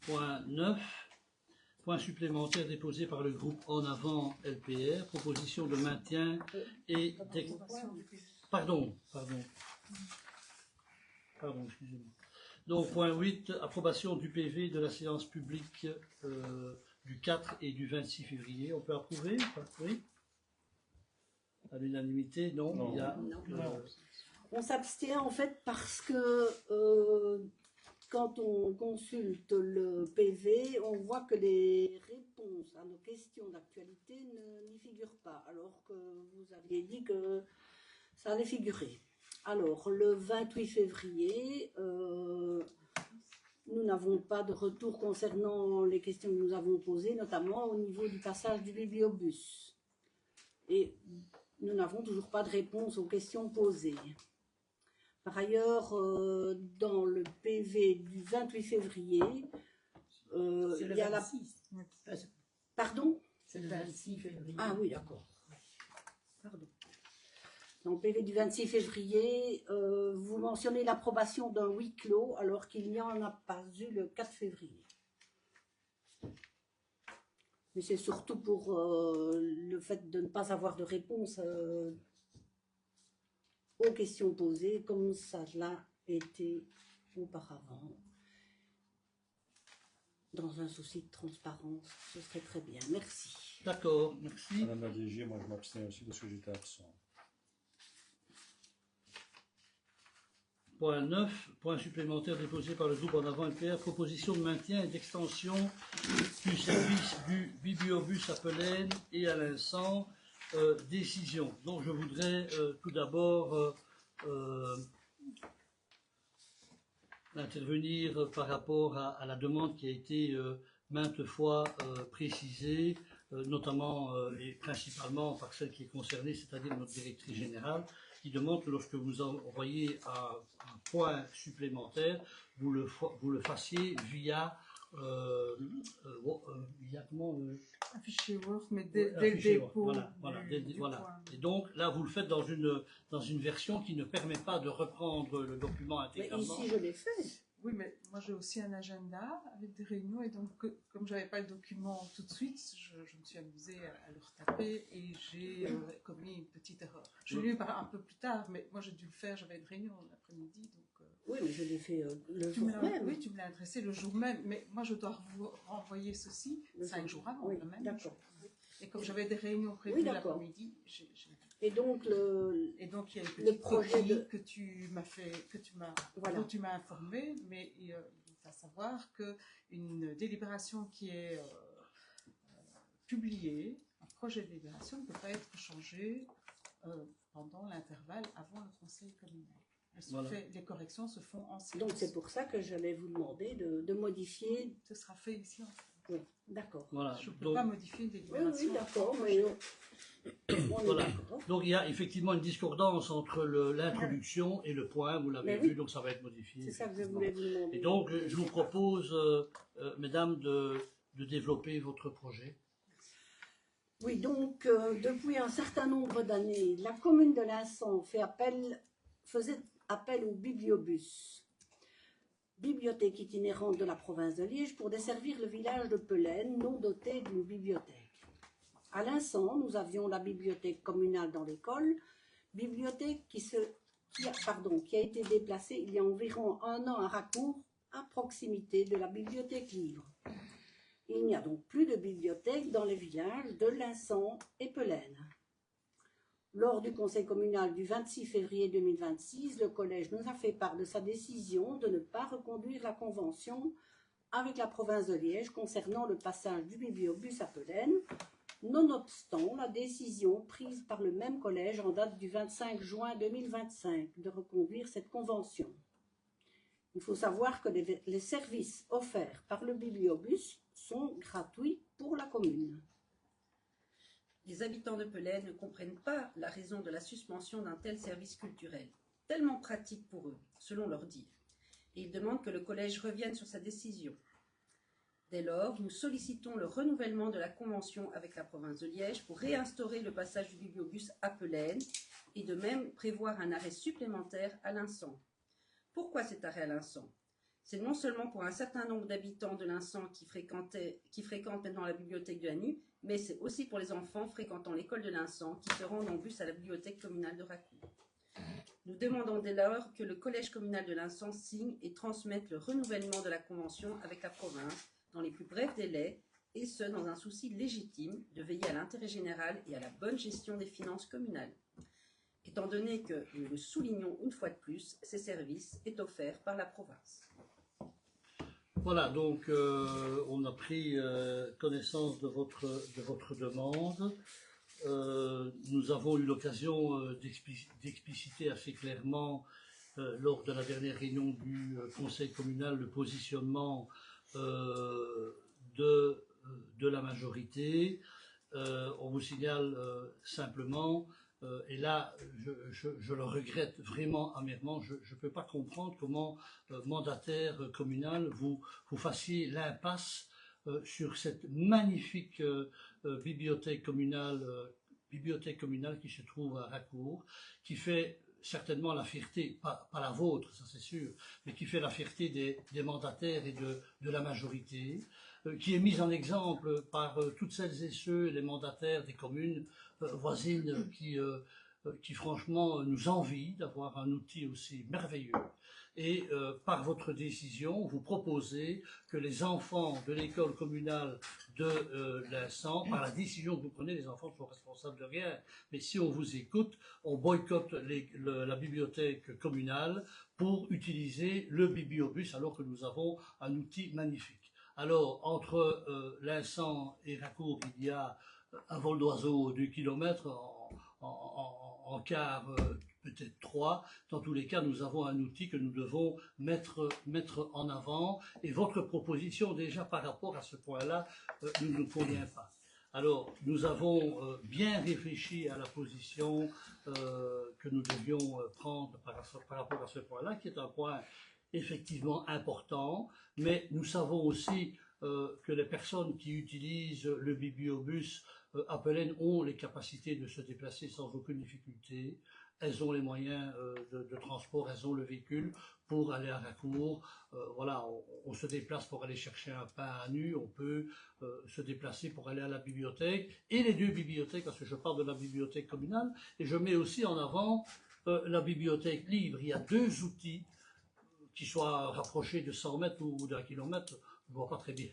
Point 9. Point supplémentaire déposé par le groupe En Avant LPR, proposition de maintien et Pardon, excusez-moi. Donc, point 8, approbation du PV de la séance publique du 4 et du 26 février. On peut approuver? Oui. À l'unanimité? Non. Non. Il y a, On s'abstient en fait parce que quand on consulte le PV, on voit que les réponses à nos questions d'actualité n'y figurent pas, alors que vous aviez dit que ça allait figurer. Alors, le 28 février, nous n'avons pas de retour concernant les questions que nous avons posées, notamment au niveau du passage du bibliobus. Et nous n'avons toujours pas de réponse aux questions posées. Par ailleurs, dans le PV du 28 février, il y a la... Pardon? C'est le 26 février. Ah oui, d'accord. Pardon. Dans le PV du 26 février, vous mentionnez l'approbation d'un huis clos alors qu'il n'y en a pas eu le 4 février. Mais c'est surtout pour le fait de ne pas avoir de réponse aux questions posées, comme ça l'a été auparavant. Dans un souci de transparence, ce serait très bien. Merci. d'accord, merci. Madame la DG, moi je m'abstiens aussi parce que j'étais absent. Point 9, point supplémentaire déposé par le groupe En Avant LPR, proposition de maintien et d'extension du service du bibliobus à Pelaine et à l'Insant. Décision. Donc je voudrais tout d'abord intervenir par rapport à la demande qui a été maintes fois précisée, notamment et principalement par celle qui est concernée, c'est-à-dire notre directrice générale, qui demande que lorsque vous envoyez un point supplémentaire, vous le fassiez via comment Un fichier Word, mais un dès le fichier Word. dépôt. Voilà, du voilà. point. Et donc là, vous le faites dans une version qui ne permet pas de reprendre le document Mais intégralement. ici, je l'ai fait. Oui, mais moi j'ai aussi un agenda avec des réunions et donc comme j'avais pas le document tout de suite, je me suis amusée à le retaper et j'ai commis une petite erreur. Je l'ai eu un peu plus tard, mais moi j'ai dû le faire, j'avais une réunion l'après-midi. Donc, Oui, mais je l'ai fait le tu jour me l'as- même. Oui, tu me l'as adressé le jour même, mais moi je dois vous renvoyer ceci Le 5 jour. jours avant, Oui, le même d'accord. jour. Et comme j'avais des réunions prévues Oui, d'accord. l'après-midi, Et donc, et donc il y a une le petite projet copie de- que tu m'as fait, Voilà. dont tu m'as informé, mais il faut savoir qu'une délibération qui est publiée, un projet de délibération ne peut pas être changé pendant l'intervalle avant le conseil communal. Les corrections se font en séance. Donc c'est pour ça que j'allais vous demander de modifier. Ce sera fait ici en fait. Oui, d'accord. Voilà. Je ne peux Donc, pas modifier une Oui, délibération. oui, d'accord, mais on est Voilà. d'accord. Donc il y a effectivement une discordance entre l'introduction et le point, vous l'avez Mais vu, oui. donc ça va être modifié. C'est ça que je voulais vous demander. Et donc je vous propose, mesdames, de développer votre projet. Oui, donc depuis un certain nombre d'années, la commune de Linsant faisait appel au bibliobus, bibliothèque itinérante de la province de Liège, pour desservir le village de Pelaine, non doté d'une bibliothèque. À Linsant, nous avions la bibliothèque communale dans l'école, bibliothèque qui a été déplacée il y a environ 1 an à Racourt, à proximité de la bibliothèque libre. Il n'y a donc plus de bibliothèque dans les villages de Linsant et Pelaine. Lors du conseil communal du 26 février 2026, le collège nous a fait part de sa décision de ne pas reconduire la convention avec la province de Liège concernant le passage du bibliobus à Pelaine, nonobstant la décision prise par le même collège en date du 25 juin 2025 de reconduire cette convention. Il faut savoir que les services offerts par le bibliobus sont gratuits pour la commune. Les habitants de Pelaine ne comprennent pas la raison de la suspension d'un tel service culturel, tellement pratique pour eux, selon leur dire, et ils demandent que le collège revienne sur sa décision. Dès lors, nous sollicitons le renouvellement de la convention avec la province de Liège pour réinstaurer le passage du bibliobus à Pelaine et de même prévoir un arrêt supplémentaire à Linsant. Pourquoi cet arrêt à Linsant ? C'est non seulement pour un certain nombre d'habitants de Linsant qui fréquentent maintenant la bibliothèque de la NU, mais c'est aussi pour les enfants fréquentant l'école de Linsant qui se rendent en bus à la bibliothèque communale de Racourt. Nous demandons dès lors que le collège communal de Linsant signe et transmette le renouvellement de la convention avec la province dans les plus brefs délais, et ce dans un souci légitime de veiller à l'intérêt général et à la bonne gestion des finances communales. Étant donné que, nous le soulignons une fois de plus, ces services est offert par la province. Voilà, donc on a pris connaissance de votre demande. Nous avons eu l'occasion d'expliciter assez clairement lors de la dernière réunion du conseil communal le positionnement de la majorité. On vous signale simplement, et là je le regrette vraiment amèrement, je ne peux pas comprendre comment mandataire communal vous fassiez l'impasse sur cette magnifique bibliothèque communale qui se trouve à Racourt, qui fait certainement la fierté, pas la vôtre, ça c'est sûr, mais qui fait la fierté des mandataires et de la majorité, qui est mise en exemple par toutes celles et ceux, les mandataires des communes voisines qui franchement nous envient d'avoir un outil aussi merveilleux. Et par votre décision, vous proposez que les enfants de l'école communale de Linsant, par la décision que vous prenez, les enfants ne sont responsables de rien, mais si on vous écoute, on boycotte la bibliothèque communale pour utiliser le bibliobus alors que nous avons un outil magnifique. Alors, entre Linsant et Racourt, il y a un vol d'oiseau de kilomètres, en quart peut-être 3. Dans tous les cas, nous avons un outil que nous devons mettre en avant. Et votre proposition, déjà par rapport à ce point-là, ne nous convient pas. Alors, nous avons bien réfléchi à la position que nous devions prendre par rapport à ce point-là, qui est un point effectivement important, mais nous savons aussi que les personnes qui utilisent le bibliobus à Pelen ont les capacités de se déplacer sans aucune difficulté. Elles ont les moyens de transport, elles ont le véhicule pour aller à Racour. Voilà, on se déplace pour aller chercher un pain à nu, on peut se déplacer pour aller à la bibliothèque, et les deux bibliothèques, parce que je parle de la bibliothèque communale, et je mets aussi en avant la bibliothèque libre. Il y a deux outils qui soient rapprochés de 100 mètres ou d'un kilomètre. Je ne vois pas très bien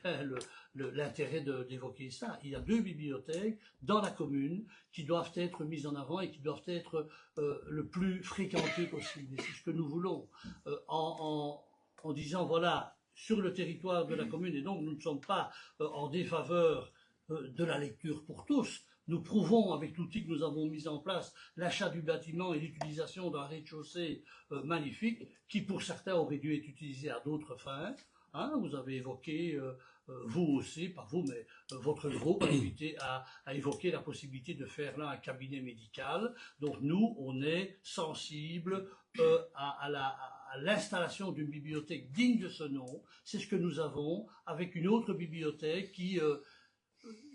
l'intérêt d'évoquer ça. Il y a deux bibliothèques dans la commune qui doivent être mises en avant et qui doivent être le plus fréquentées possible. Et c'est ce que nous voulons en disant, voilà, sur le territoire de la commune, et donc nous ne sommes pas en défaveur de la lecture pour tous. Nous prouvons avec l'outil que nous avons mis en place l'achat du bâtiment et l'utilisation d'un rez-de-chaussée magnifique qui pour certains aurait dû être utilisé à d'autres fins. Hein, vous avez évoqué, vous aussi, pas vous, mais votre groupe a évoqué la possibilité de faire là un cabinet médical. Donc nous, on est sensible à l'installation d'une bibliothèque digne de ce nom. C'est ce que nous avons avec une autre bibliothèque qui...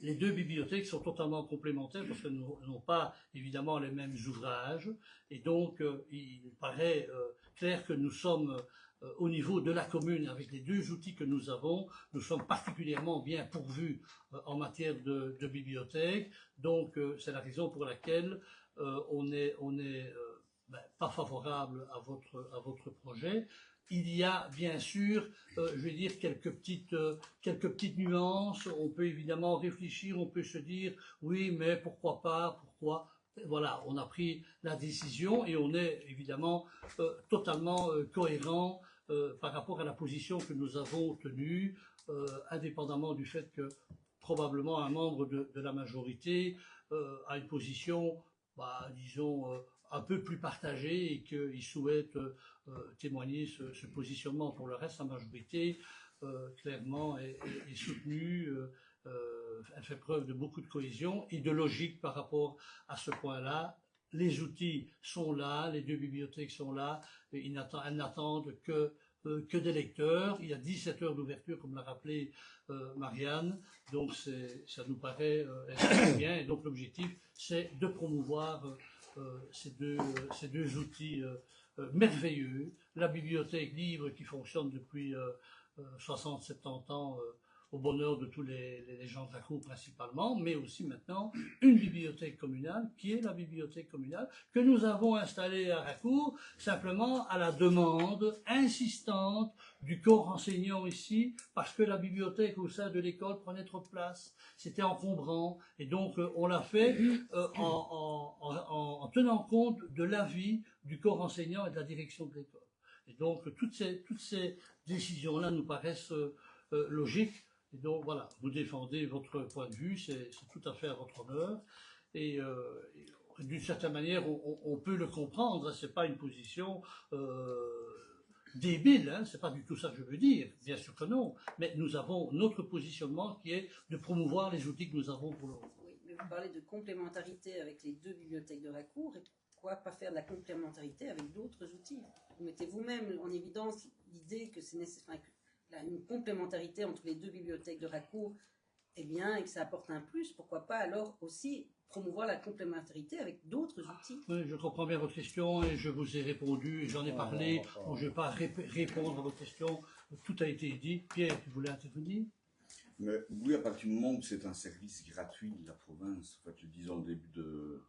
les deux bibliothèques sont totalement complémentaires parce qu'elles n'ont pas évidemment les mêmes ouvrages. Et donc, il paraît clair que nous sommes... au niveau de la commune, avec les deux outils que nous avons, nous sommes particulièrement bien pourvus en matière de bibliothèque. Donc, c'est la raison pour laquelle on est pas favorable à votre projet. Il y a bien sûr, je vais dire, quelques petites nuances. On peut évidemment réfléchir, on peut se dire, oui, mais pourquoi pas, pourquoi... Voilà, on a pris la décision et on est évidemment totalement cohérent par rapport à la position que nous avons tenue, indépendamment du fait que probablement un membre de la majorité a une position, disons, un peu plus partagée et qu'il souhaite témoigner ce positionnement. Pour le reste, la majorité, clairement, est soutenue. Elle fait preuve de beaucoup de cohésion et de logique par rapport à ce point-là. Les outils sont là, les deux bibliothèques sont là, elles n'attendent que des lecteurs. Il y a 17 heures d'ouverture, comme l'a rappelé Marianne, donc ça nous paraît être bien. Et donc l'objectif, c'est de promouvoir ces deux outils merveilleux. La bibliothèque libre qui fonctionne depuis 60-70 ans au bonheur de tous les gens de Racour principalement, mais aussi maintenant une bibliothèque communale, qui est la bibliothèque communale, que nous avons installée à Racour, simplement à la demande insistante du corps enseignant ici, parce que la bibliothèque au sein de l'école prenait trop de place, c'était encombrant, et donc on l'a fait en tenant compte de l'avis du corps enseignant et de la direction de l'école. Et donc toutes ces décisions-là nous paraissent logiques. Et donc voilà, vous défendez votre point de vue, c'est tout à fait à votre honneur. Et d'une certaine manière, on peut le comprendre, c'est pas une position débile, hein, c'est pas du tout ça que je veux dire, bien sûr que non. Mais nous avons notre positionnement qui est de promouvoir les outils que nous avons pour le moment. Oui, mais vous parlez de complémentarité avec les deux bibliothèques de Racour, et pourquoi pas faire de la complémentarité avec d'autres outils? Vous mettez vous-même en évidence l'idée que c'est nécessaire, une complémentarité entre les deux bibliothèques de Racour est bien et que ça apporte un plus, pourquoi pas alors aussi promouvoir la complémentarité avec d'autres outils? Oui, je comprends bien votre question et je vous ai répondu et j'en ai parlé. Bon, je ne vais pas répondre à votre question, tout a été dit. Pierre, tu voulais intervenir? Mais oui, à partir du moment où c'est un service gratuit de la province, en fait, je disais en début de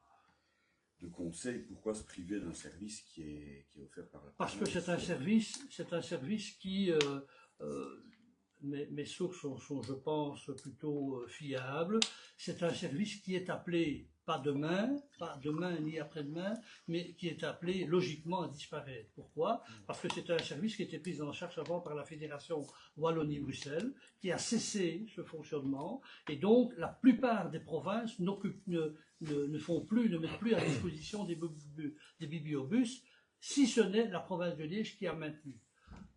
conseil, pourquoi se priver d'un service qui est offert par la province? Parce que c'est un service qui... mes sources sont, je pense, plutôt fiables. C'est un service qui est appelé, pas demain ni après-demain, mais qui est appelé logiquement à disparaître. Pourquoi? Parce que c'est un service qui était pris en charge avant par la Fédération Wallonie-Bruxelles, qui a cessé ce fonctionnement, et donc la plupart des provinces ne mettent plus à disposition des bibliobus, si ce n'est la province de Liège qui a maintenu.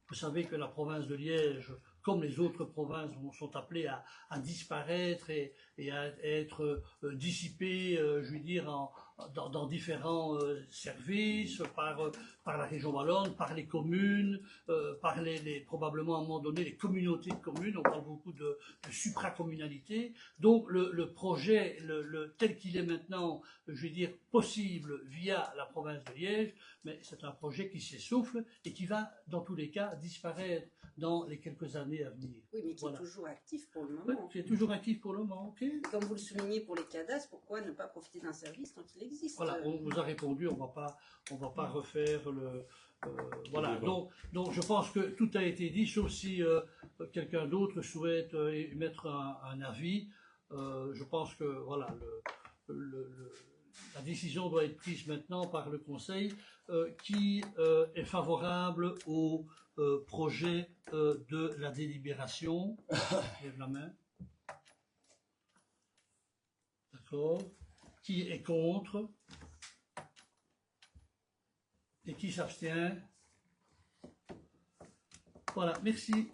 Vous savez que la province de Liège comme les autres provinces, sont appelées à disparaître et à être dissipées, je veux dire, dans différents services, par la région wallonne, par les communes, par probablement à un moment donné les communautés de communes. On parle beaucoup de supracommunalité. Donc le projet, tel qu'il est maintenant, je veux dire, possible via la province de Liège, mais c'est un projet qui s'essouffle et qui va, dans tous les cas, disparaître dans les quelques années à venir. Oui, mais qui est toujours actif pour le moment. Oui, qui est toujours actif pour le moment, ok. Comme vous le soulignez pour les cadastres, pourquoi ne pas profiter d'un service quand il existe? Voilà, on vous a répondu, on va pas refaire le... voilà, donc je pense que tout a été dit, sauf si quelqu'un d'autre souhaite émettre un avis. Je pense que voilà, la décision doit être prise maintenant par le Conseil qui est favorable au projet de la délibération. Lève la main. D'accord. Qui est contre? Et qui s'abstient? Voilà, merci.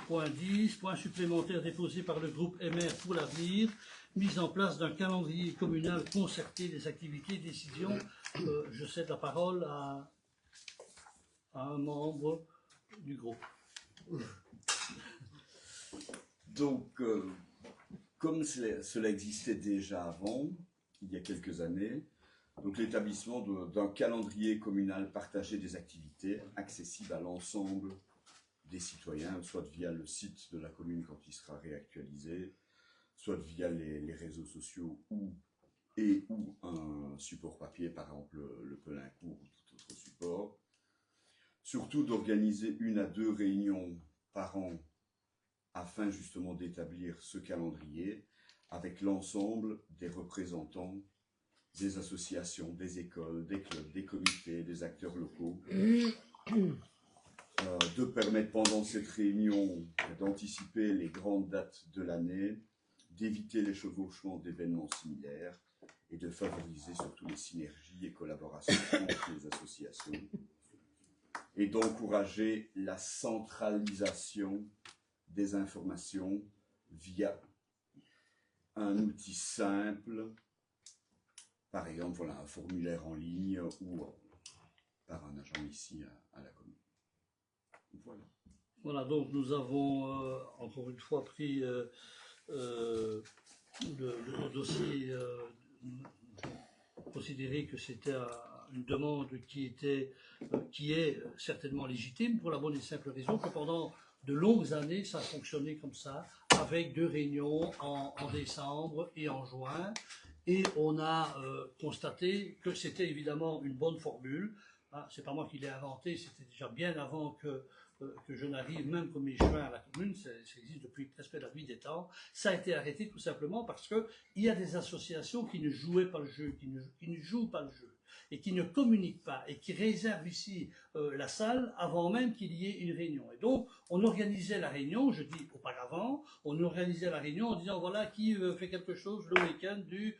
Point 10, point supplémentaire déposé par le groupe MR pour l'avenir, mise en place d'un calendrier communal concerté des activités et décisions. Je cède la parole à un membre du groupe. Donc, comme cela existait déjà avant, il y a quelques années, donc l'établissement d'un calendrier communal partagé des activités accessible à l'ensemble des citoyens, soit via le site de la commune quand il sera réactualisé, soit via les réseaux sociaux ou un support papier, par exemple le Pelincourt ou tout autre support. Surtout d'organiser 1 à 2 réunions par an afin justement d'établir ce calendrier avec l'ensemble des représentants des associations, des écoles, des clubs, des comités, des acteurs locaux, de permettre pendant cette réunion d'anticiper les grandes dates de l'année, d'éviter les chevauchements d'événements similaires et de favoriser surtout les synergies et collaborations entre les associations et d'encourager la centralisation des informations via un outil simple, par exemple voilà, un formulaire en ligne ou par un agent ici à la commune. Voilà. Voilà, donc nous avons encore une fois pris le dossier, considéré que c'était une demande qui est certainement légitime pour la bonne et simple raison que pendant de longues années, ça a fonctionné comme ça, avec 2 réunions en décembre et en juin. Et on a constaté que c'était évidemment une bonne formule. Hein, c'est pas moi qui l'ai inventé, c'était déjà bien avant que je n'arrive même comme échevin à la commune, ça existe depuis presque la nuit des temps. Ça a été arrêté tout simplement parce qu'il y a des associations qui ne jouaient pas le jeu, qui ne jouent pas le jeu, et qui ne communiquent pas, et qui réservent ici la salle avant même qu'il y ait une réunion. Et donc, on organisait la réunion, je dis auparavant, on organisait la réunion en disant, voilà, qui fait quelque chose le week-end du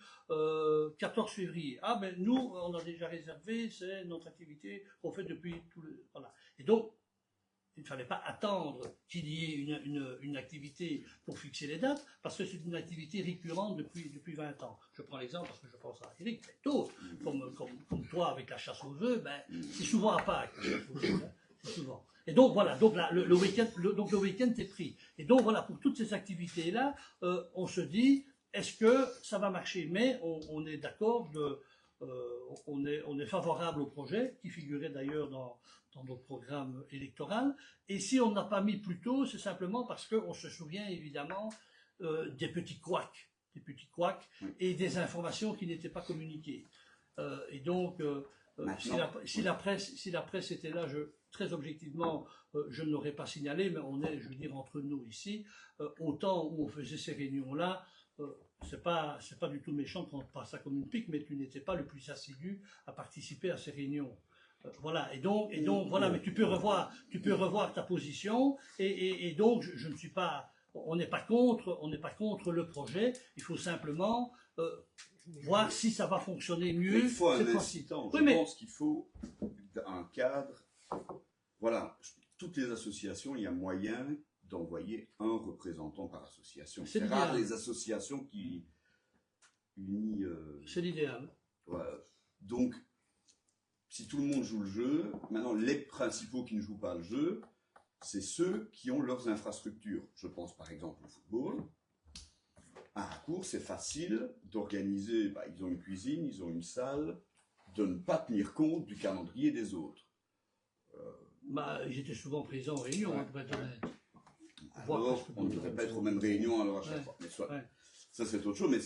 14 février. Ah ben, nous, on a déjà réservé, c'est notre activité qu'on fait depuis tout le... Voilà. Et donc, il ne fallait pas attendre qu'il y ait une activité pour fixer les dates, parce que c'est une activité récurrente depuis 20 ans. Je prends l'exemple parce que je pense à Eric, mais d'autres, comme toi avec la chasse aux œufs, ben, c'est souvent à Pâques, la chasse aux œufs, hein, c'est souvent. Et donc voilà, donc là, le week-end est pris. Et donc voilà, pour toutes ces activités-là, on se dit, est-ce que ça va marcher? Mais on est d'accord, on est favorable au projet, qui figurait d'ailleurs dans notre programme électoral. Et si on n'a pas mis plus tôt, c'est simplement parce qu'on se souvient évidemment des petits couacs et des informations qui n'étaient pas communiquées. Et donc, si la presse était là, très objectivement, je ne l'aurais pas signalé, mais on est, je veux dire, entre nous ici, au temps où on faisait ces réunions-là, c'est pas du tout méchant quand on passe ça comme une pique, mais tu n'étais pas le plus assidu à participer à ces réunions. Voilà, et donc voilà, mais tu peux revoir ta position, et donc je ne suis pas, on n'est pas contre le projet, il faut simplement voir si ça va fonctionner mieux. Il faut un cette fois-ci. incitant. Oui, Je mais pense qu'il faut un cadre. Voilà, toutes les associations, il y a moyen d'envoyer un représentant par association. C'est C'est rare l'idéal. les associations qui unissent. c'est l'idéal. Voilà. Donc, si tout le monde joue le jeu, maintenant les principaux qui ne jouent pas le jeu, c'est ceux qui ont leurs infrastructures. Je pense par exemple au football. À Harcourt, c'est facile d'organiser, ils ont une cuisine, ils ont une salle, de ne pas tenir compte du calendrier des autres. J'étais souvent présent aux réunions, Ouais. pour être honnête. Alors, on ne devrait pas être aux mêmes réunions alors à chaque Ouais. fois. Mais soit, Ouais. ça c'est autre chose, mais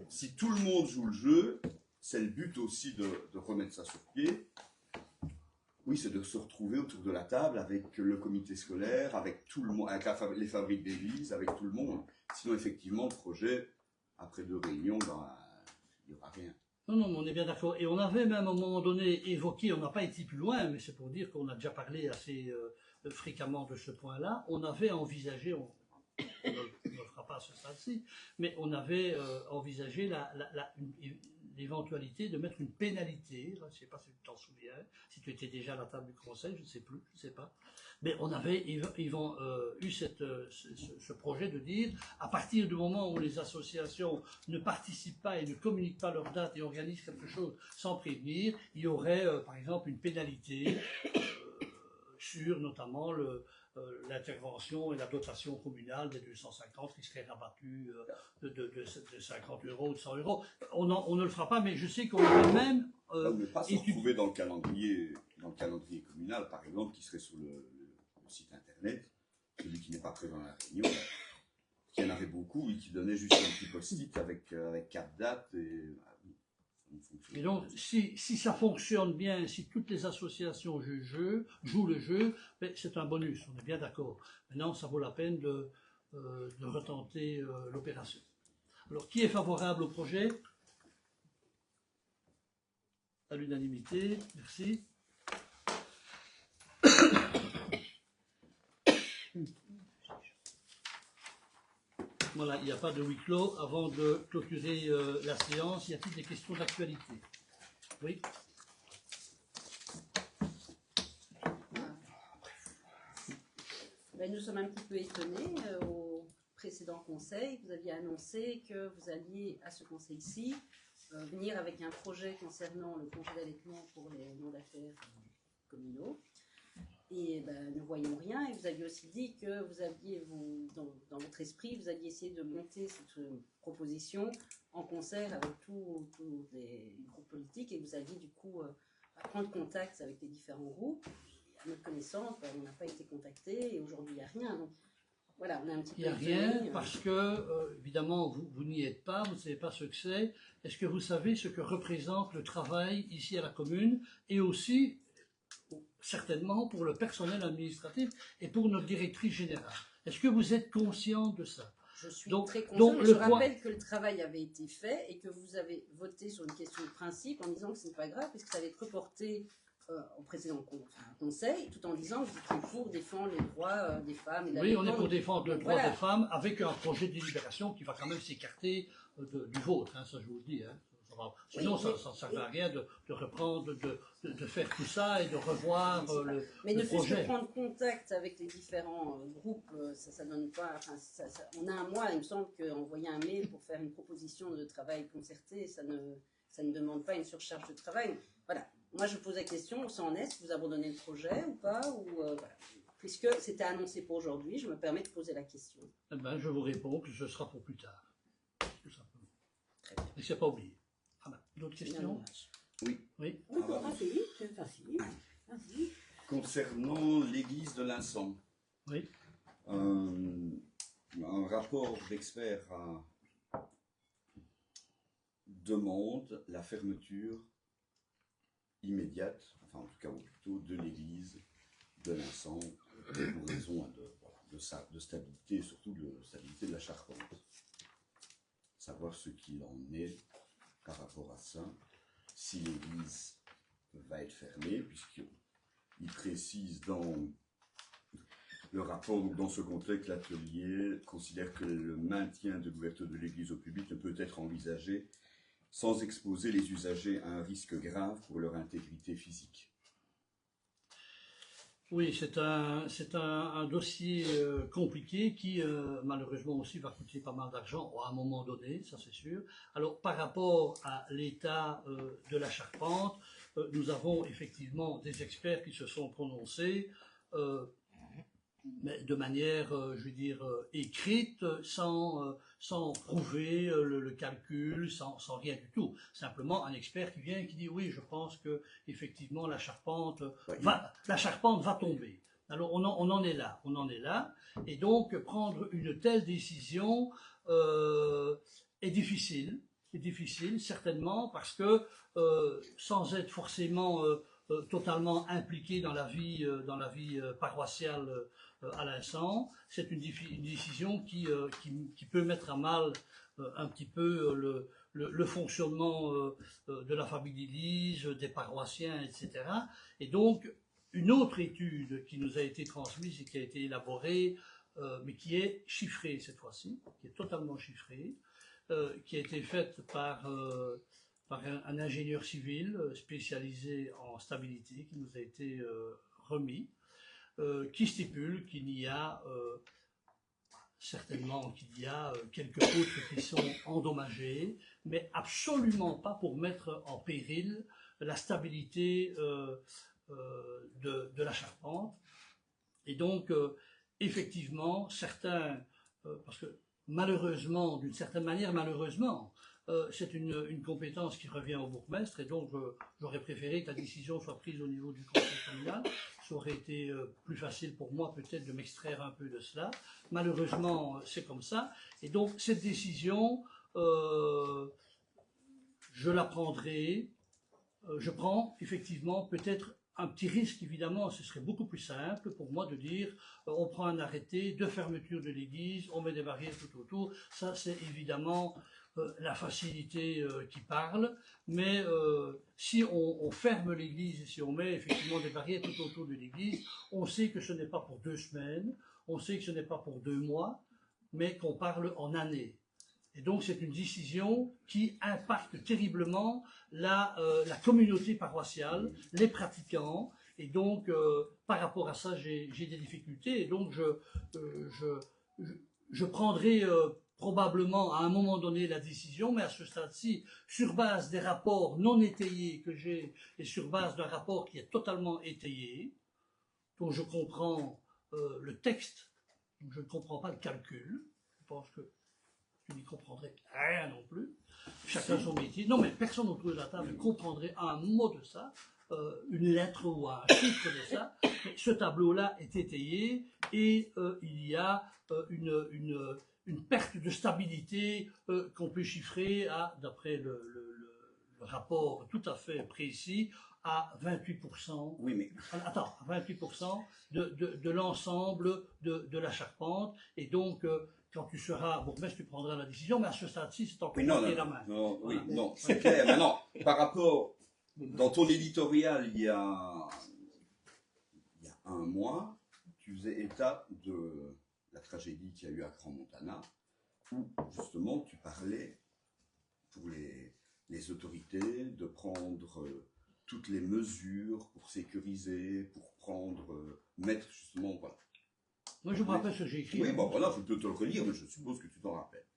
si tout le monde joue le jeu, c'est le but aussi de remettre ça sur pied. Oui, c'est de se retrouver autour de la table avec le comité scolaire, avec tout le monde, avec les fabriques d'église, avec tout le monde. Sinon, effectivement, le projet, après 2 réunions, il n'y aura rien. Non, mais on est bien d'accord. Et on avait même à un moment donné évoqué, on n'a pas été plus loin, mais c'est pour dire qu'on a déjà parlé assez fréquemment de ce point-là, on avait envisagé, on ne le fera pas à ce stade-ci, mais on avait envisagé l'éventualité de mettre une pénalité, je ne sais pas si tu t'en souviens, si tu étais déjà à la table du conseil, je ne sais plus, je ne sais pas, mais on avait eu ce projet de dire, à partir du moment où les associations ne participent pas et ne communiquent pas leurs dates et organisent quelque chose sans prévenir, il y aurait par exemple une pénalité sur notamment l'intervention et la dotation communale des 250 qui serait rabattue de 50 € ou de 100 €. On ne le fera pas, mais je sais qu'on va même On ne pas se retrouver dans le calendrier communal, par exemple, qui serait sur le site internet, celui qui n'est pas présent à la réunion, qui en avait beaucoup et qui donnait juste un petit post-it avec 4 dates. Et donc, si ça fonctionne bien, si toutes les associations jouent le jeu, c'est un bonus, on est bien d'accord. Maintenant, ça vaut la peine de retenter l'opération. Alors, qui est favorable au projet? À l'unanimité, merci. Voilà, il n'y a pas de huis clos. Avant de clôturer la séance, y a-t-il des questions d'actualité? Oui. Nous sommes un petit peu étonnés. Au précédent conseil, vous aviez annoncé que vous alliez, à ce conseil-ci, venir avec un projet concernant le congé d'allaitement pour les non-affaires communaux. Et nous ne voyons rien. Et vous aviez aussi dit que vous aviez, dans votre esprit, vous alliez essayer de monter cette proposition en concert avec tous les groupes politiques et vous alliez du coup prendre contact avec les différents groupes. Et à notre connaissance, on n'a pas été contacté et aujourd'hui il n'y a rien. Donc voilà, on est un petit peu. Il n'y a rien parce que, évidemment, vous n'y êtes pas, vous ne savez pas ce que c'est. Est-ce que vous savez ce que représente le travail ici à la commune et aussi certainement pour le personnel administratif et pour notre directrice générale? Est-ce que vous êtes conscient de ça? Je suis très consciente, mais je rappelle que le travail avait été fait et que vous avez voté sur une question de principe en disant que ce n'est pas grave puisque ça allait être reporté au précédent conseil, tout en disant que vous étiez pour défendre les droits des femmes. Et oui, on est pour défendre le droit des femmes avec un projet de délibération qui va quand même s'écarter du vôtre, ça je vous le dis. Sinon, ça ne sert à rien de reprendre, de faire tout ça et de revoir le projet. Mais ne fût-ce que prendre contact avec les différents groupes, ça donne pas. On a un mois, il me semble qu'envoyer un mail pour faire une proposition de travail concerté, ça ne demande pas une surcharge de travail. Voilà. Moi, je pose la question, où ça en est? Vous abandonnez le projet ou pas voilà. Puisque c'était annoncé pour aujourd'hui, je me permets de poser la question. Je vous réponds que ce sera pour plus tard. Tout simplement. Très bien. Mais c'est pas oublié. D'autres questions? Oui. Oui, c'est facile. Vas-y. Concernant l'église de l'Incens, oui. Un rapport d'experts demande la fermeture immédiate, enfin en tout cas ou plutôt de l'église de l'Incens pour raison de stabilité, surtout de stabilité de la charpente. Savoir ce qu'il en est par rapport à ça, si l'église va être fermée, puisqu'il précise dans Le rapport, donc, dans ce contexte, l'atelier considère que le maintien de l'ouverture de l'église au public ne peut être envisagé sans exposer les usagers à un risque grave pour leur intégrité physique. Oui, c'est un dossier compliqué qui malheureusement aussi va coûter pas mal d'argent à un moment donné, ça c'est sûr. Alors par rapport à l'état de la charpente, nous avons effectivement des experts qui se sont prononcés, mais de manière, je veux dire, écrite, sans prouver le calcul, sans rien du tout. Simplement un expert qui vient et qui dit oui, je pense que effectivement la charpente va tomber. Alors on en est là, et donc prendre une telle décision est difficile certainement parce que sans être forcément totalement impliqué dans la vie paroissiale à l'instant, c'est une décision qui peut mettre à mal un petit peu le fonctionnement de la famille d'Église, des paroissiens, etc. Et donc, une autre étude qui nous a été transmise et qui a été élaborée, mais qui est chiffrée cette fois-ci, qui est totalement chiffrée, qui a été faite par un ingénieur civil spécialisé en stabilité qui nous a été remis, qui stipule qu'il y a certainement quelques poutres qui sont endommagées, mais absolument pas pour mettre en péril la stabilité de la charpente. Et donc, effectivement, certains, parce que malheureusement, d'une certaine manière, c'est une compétence qui revient au bourgmestre, et donc j'aurais préféré que la décision soit prise au niveau du conseil communal. Ça aurait été plus facile pour moi peut-être de m'extraire un peu de cela. Malheureusement, c'est comme ça. Et donc cette décision, je la prendrai. Je prends effectivement peut-être un petit risque, évidemment, ce serait beaucoup plus simple pour moi de dire on prend un arrêté de fermeture de l'église, on met des barrières tout autour. Ça, c'est évidemment la facilité qui parle, mais si on ferme l'église et si on met effectivement des barrières tout autour de l'église, on sait que ce n'est pas pour 2 semaines, on sait que ce n'est pas pour 2 mois, mais qu'on parle en années. Et donc c'est une décision qui impacte terriblement la communauté paroissiale, les pratiquants, et donc par rapport à ça j'ai des difficultés, et donc je prendrai probablement à un moment donné la décision, mais à ce stade-ci, sur base des rapports non étayés que j'ai, et sur base d'un rapport qui est totalement étayé, dont je comprends le texte, donc je ne comprends pas le calcul, je pense que je n'y comprendrais rien non plus, chacun son métier. Non mais personne autour de la table ne comprendrait un mot de ça, une lettre ou un chiffre de ça. Mais ce tableau-là est étayé et il y a une perte de stabilité qu'on peut chiffrer à, d'après le rapport tout à fait précis, à 28%. Oui, mais... Attends, à 28% de l'ensemble de la charpente. Et donc, quand tu seras bourgmestre, tu prendras la décision, mais à ce stade-ci, c'est encore la main. Non, voilà. oui, non, c'est clair. Maintenant, par rapport, dans ton éditorial, il y a 1 mois, tu faisais état de la tragédie qu'il y a eu à Crans-Montana, où justement tu parlais pour les autorités de prendre toutes les mesures pour sécuriser, pour mettre justement, voilà. Moi, je me rappelle ce que j'ai écrit. Oui, bon, voilà, je peux te le relire, mais je suppose que tu t'en rappelles.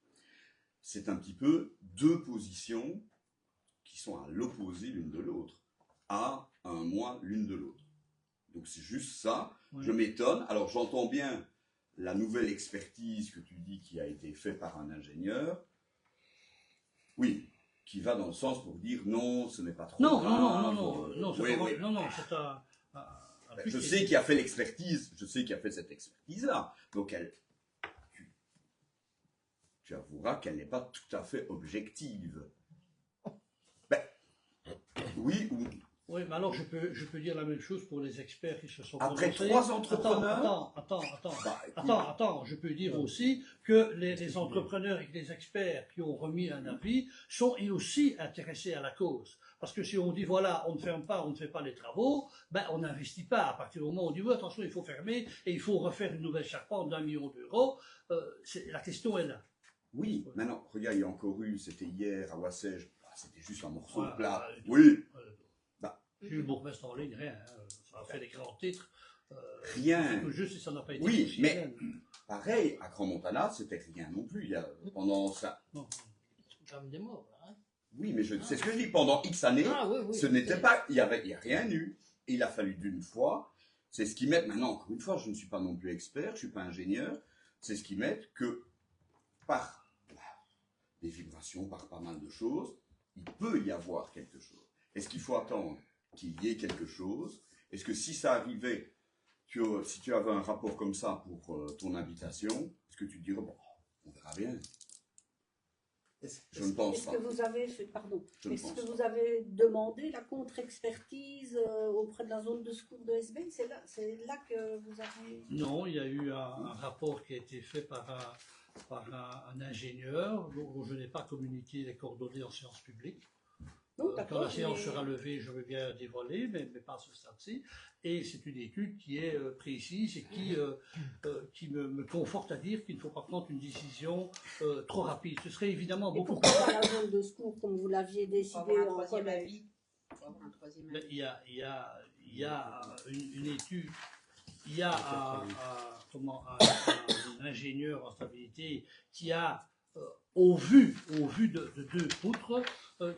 C'est un petit peu 2 positions qui sont à l'opposé l'une de l'autre, à 1 mois l'une de l'autre. Donc c'est juste ça. Oui. Je m'étonne. Alors j'entends bien la nouvelle expertise que tu dis qui a été faite par un ingénieur. Oui, qui va dans le sens pour dire non, ce n'est pas trop grave. Non, c'est un... Je sais qui a fait l'expertise, je sais qui a fait cette expertise-là. Donc tu avoueras qu'elle n'est pas tout à fait objective. Ben, oui, ou Oui, mais alors je peux dire la même chose pour les experts qui se sont Après prononcés. 3 entrepreneurs. Attends, je peux dire aussi que les entrepreneurs et les experts qui ont remis un avis sont aussi intéressés à la cause. Parce que si on dit voilà, on ne ferme pas, on ne fait pas les travaux, ben on n'investit pas. À partir du moment où on dit oui, attention, il faut fermer et il faut refaire une nouvelle charpente d'1 million d'euros, la question est là. Oui, maintenant, regarde, il y a encore eu, c'était hier à Wassège, c'était juste un morceau Voilà, de plat. voilà, Oui. J'ai eu le bourgmestre en ligne, rien. Ça a fait des grands titres. Rien. Tout juste si ça n'a pas été Oui, aussi mais bien. pareil, à Grand Montana, c'était rien non plus. Il y a, pendant ça. Non. Quand même des morts, là. Hein. Oui, mais c'est ce que je dis. Pendant X années, Oui, ce n'était pas. Il y a rien eu. Et il a fallu d'une fois. C'est ce qu'ils mettent maintenant. Encore une fois, je ne suis pas non plus expert, je ne suis pas ingénieur. C'est ce qu'ils mettent que par des vibrations, par pas mal de choses, il peut y avoir quelque chose. Est-ce qu'il faut attendre qu'il y ait quelque chose? Est-ce que si ça arrivait, si tu avais un rapport comme ça pour ton invitation, est-ce que tu te dirais, bon, on verra bien? Je ne pense pas. Est-ce que vous avez fait, pardon, Je ne est-ce pense que pas. vous avez demandé la contre-expertise auprès de la zone de secours de SB? C'est là que vous avez... Non, il y a eu un rapport qui a été fait par un ingénieur dont je n'ai pas communiqué les coordonnées en séance publique. Non, Quand d'accord, la séance mais- sera levée, je veux bien dévoiler, mais pas à ce stade-ci. Et c'est une étude qui est précise et qui me conforte à dire qu'il ne faut pas prendre une décision trop rapide. Ce serait évidemment Et beaucoup pourquoi pas la zone de secours comme vous l'aviez décidé avoir un en troisième collège? avis. Faut avoir un troisième Mais avis. il y a une étude, il y a un ingénieur en stabilité qui a, au vu de 2 poutres,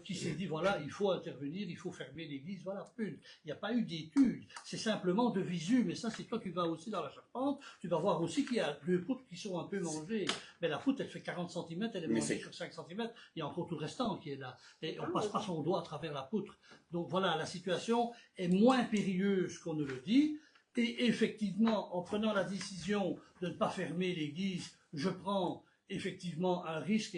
qui s'est dit voilà, il faut intervenir, il faut fermer l'église, voilà, une. Il n'y a pas eu d'étude, c'est simplement de visu, mais ça c'est toi qui vas aussi dans la charpente, tu vas voir aussi qu'il y a 2 poutres qui sont un peu mangées, mais la poutre elle fait 40 cm, elle est Mais mangée c'est- sur 5 cm, il y a encore tout le restant qui est là, et on passe pas son doigt à travers la poutre. Donc voilà, la situation est moins périlleuse qu'on ne le dit, et effectivement, en prenant la décision de ne pas fermer l'église, je prends effectivement un risque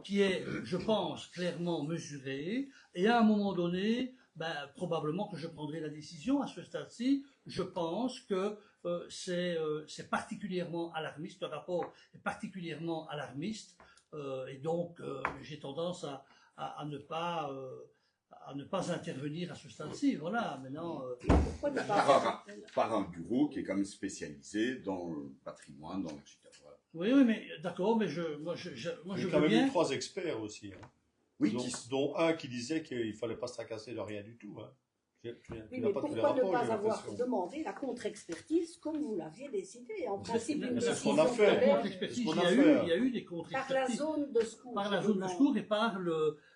qui est, je pense, clairement mesuré, et à un moment donné, probablement que je prendrai la décision. À ce stade-ci, je pense que c'est particulièrement alarmiste, le rapport est particulièrement alarmiste, et donc j'ai tendance à ne pas intervenir à ce stade-ci. Voilà, maintenant... Pourquoi ne pas Par un bureau qui est quand même spécialisé dans le patrimoine, dans l'architecture. Voilà. Oui, mais d'accord, mais moi je Il y a veux quand même bien... eu 3 experts aussi. Hein. Oui, dont un qui disait qu'il ne fallait pas se tracasser de rien du tout. Hein. Tu Oui, n'as mais pas tous les pourquoi ne rapports, pas j'ai avoir l'impression. demandé la contre-expertise comme vous l'aviez décidé? En principe, une Mais c'est ce décision qu'on a fait. claire Contre-expertise, C'est ce qu'on il a y fait. a eu des par la contre-expertises. zone de secours. Par la zone de secours et par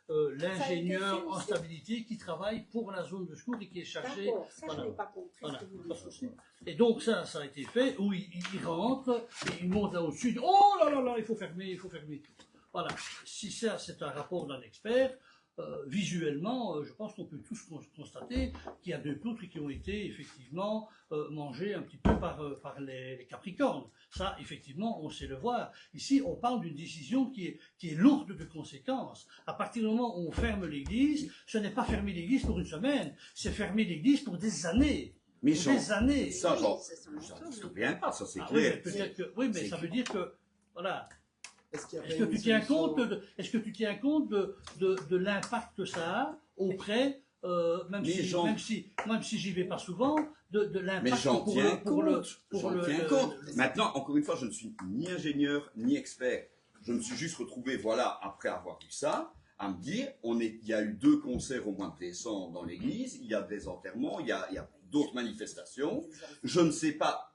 l'ingénieur fait en aussi. stabilité qui travaille pour la zone de secours et qui est chargé. D'accord, ça Voilà. je n'ai pas compris Voilà, ce que vous pas de dites. souci. Et donc ça a été fait, où il rentre, et il monte là au-dessus, il dit, oh là là là, il faut fermer tout. Voilà, si ça c'est un rapport d'un expert, visuellement, je pense qu'on peut tous constater qu'il y a 2 poutres qui ont été effectivement mangées un petit peu par les Capricornes. Ça, effectivement, on sait le voir. Ici, on parle d'une décision qui est lourde de conséquences. À partir du moment où on ferme l'église, ce n'est pas fermer l'église pour une semaine, c'est fermer l'église pour des années. Mais Pour des années. ça, Oui, genre, c'est son j'en ensemble. souviens pas, ça c'est Ah oui, mais clair. peut-être que, oui, mais C'est ça veut clair. dire que, voilà. Est-ce qu'il y Est-ce aurait que une tu tiens solution- compte de l'impact que ça a auprès, même Les gens- si j'y vais pas souvent, de Mais l'impact j'en pour tiens le, pour le, compte. pour J'en le- tiens le- compte. le- Maintenant, encore une fois, je ne suis ni ingénieur ni expert. Je me suis juste retrouvé, voilà, après avoir vu ça, à me dire, il y a eu 2 concerts au mois de décembre dans l'église, il y a des enterrements, il y a d'autres manifestations. Je ne sais pas.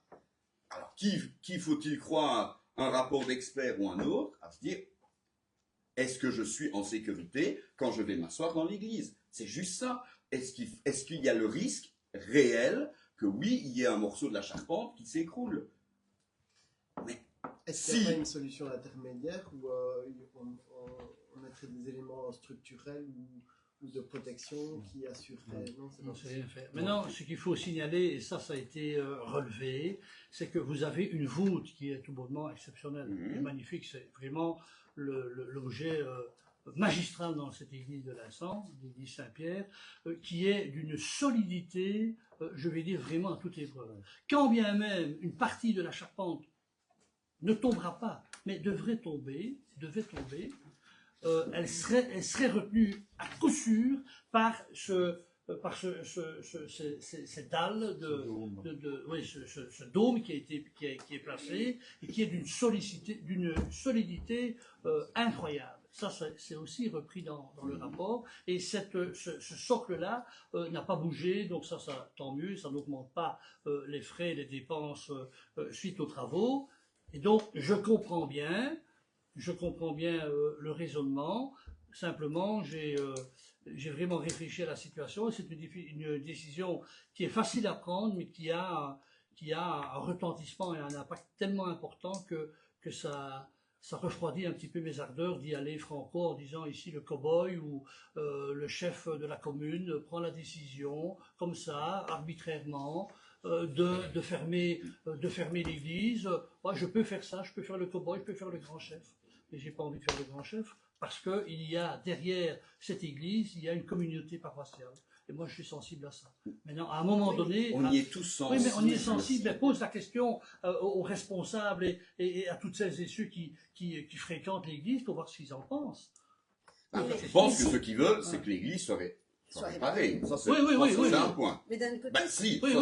Alors, qui faut-il croire, un rapport d'expert ou un autre, à se dire, est-ce que je suis en sécurité quand je vais m'asseoir dans l'église? C'est juste ça. Est-ce qu'il y a le risque réel que oui, il y ait un morceau de la charpente qui s'écroule? Mais Est-ce qu'il n'y a si. pas une solution intermédiaire où on mettrait des éléments structurels ou de protection qui assureraient... Non, c'est On pas ne sait possible. rien faire. Maintenant, ce qu'il faut signaler, et ça a été relevé, c'est que vous avez une voûte qui est tout bonnement exceptionnelle, Mhm. qui est magnifique. C'est vraiment l'objet magistrale dans cette église de l'Insent, l'église Saint-Pierre, qui est d'une solidité, je vais dire vraiment à toute épreuve. Quand bien même une partie de la charpente ne tombera pas, mais devait tomber, elle serait retenue à coup sûr par ces dalles ce dôme qui est placé et qui est d'une solidité incroyable. Ça, c'est aussi repris dans le rapport. Et ce socle-là n'a pas bougé, donc ça, tant mieux, ça n'augmente pas les frais, les dépenses suite aux travaux. Et donc, je comprends bien le raisonnement. Simplement, j'ai vraiment réfléchi à la situation. C'est une décision qui est facile à prendre, mais qui a un retentissement et un impact tellement important que ça refroidit un petit peu mes ardeurs d'y aller franco en disant ici le cow-boy ou le chef de la commune prend la décision comme ça, arbitrairement, de fermer l'église. Moi, je peux faire ça, je peux faire le cow-boy, je peux faire le grand chef. Mais j'ai pas envie de faire le grand chef parce qu'il y a derrière cette église, il y a une communauté paroissiale. Et moi, je suis sensible à ça. Maintenant, à un moment donné... On y est tous sensibles. Oui, mais on y est sensible. Elle pose la question aux responsables et à toutes celles et ceux qui fréquentent l'église pour voir ce qu'ils en pensent. Je pense que ce qu'ils veulent, c'est que l'église soit réparée. Ça, c'est un point. Mais d'un côté, mais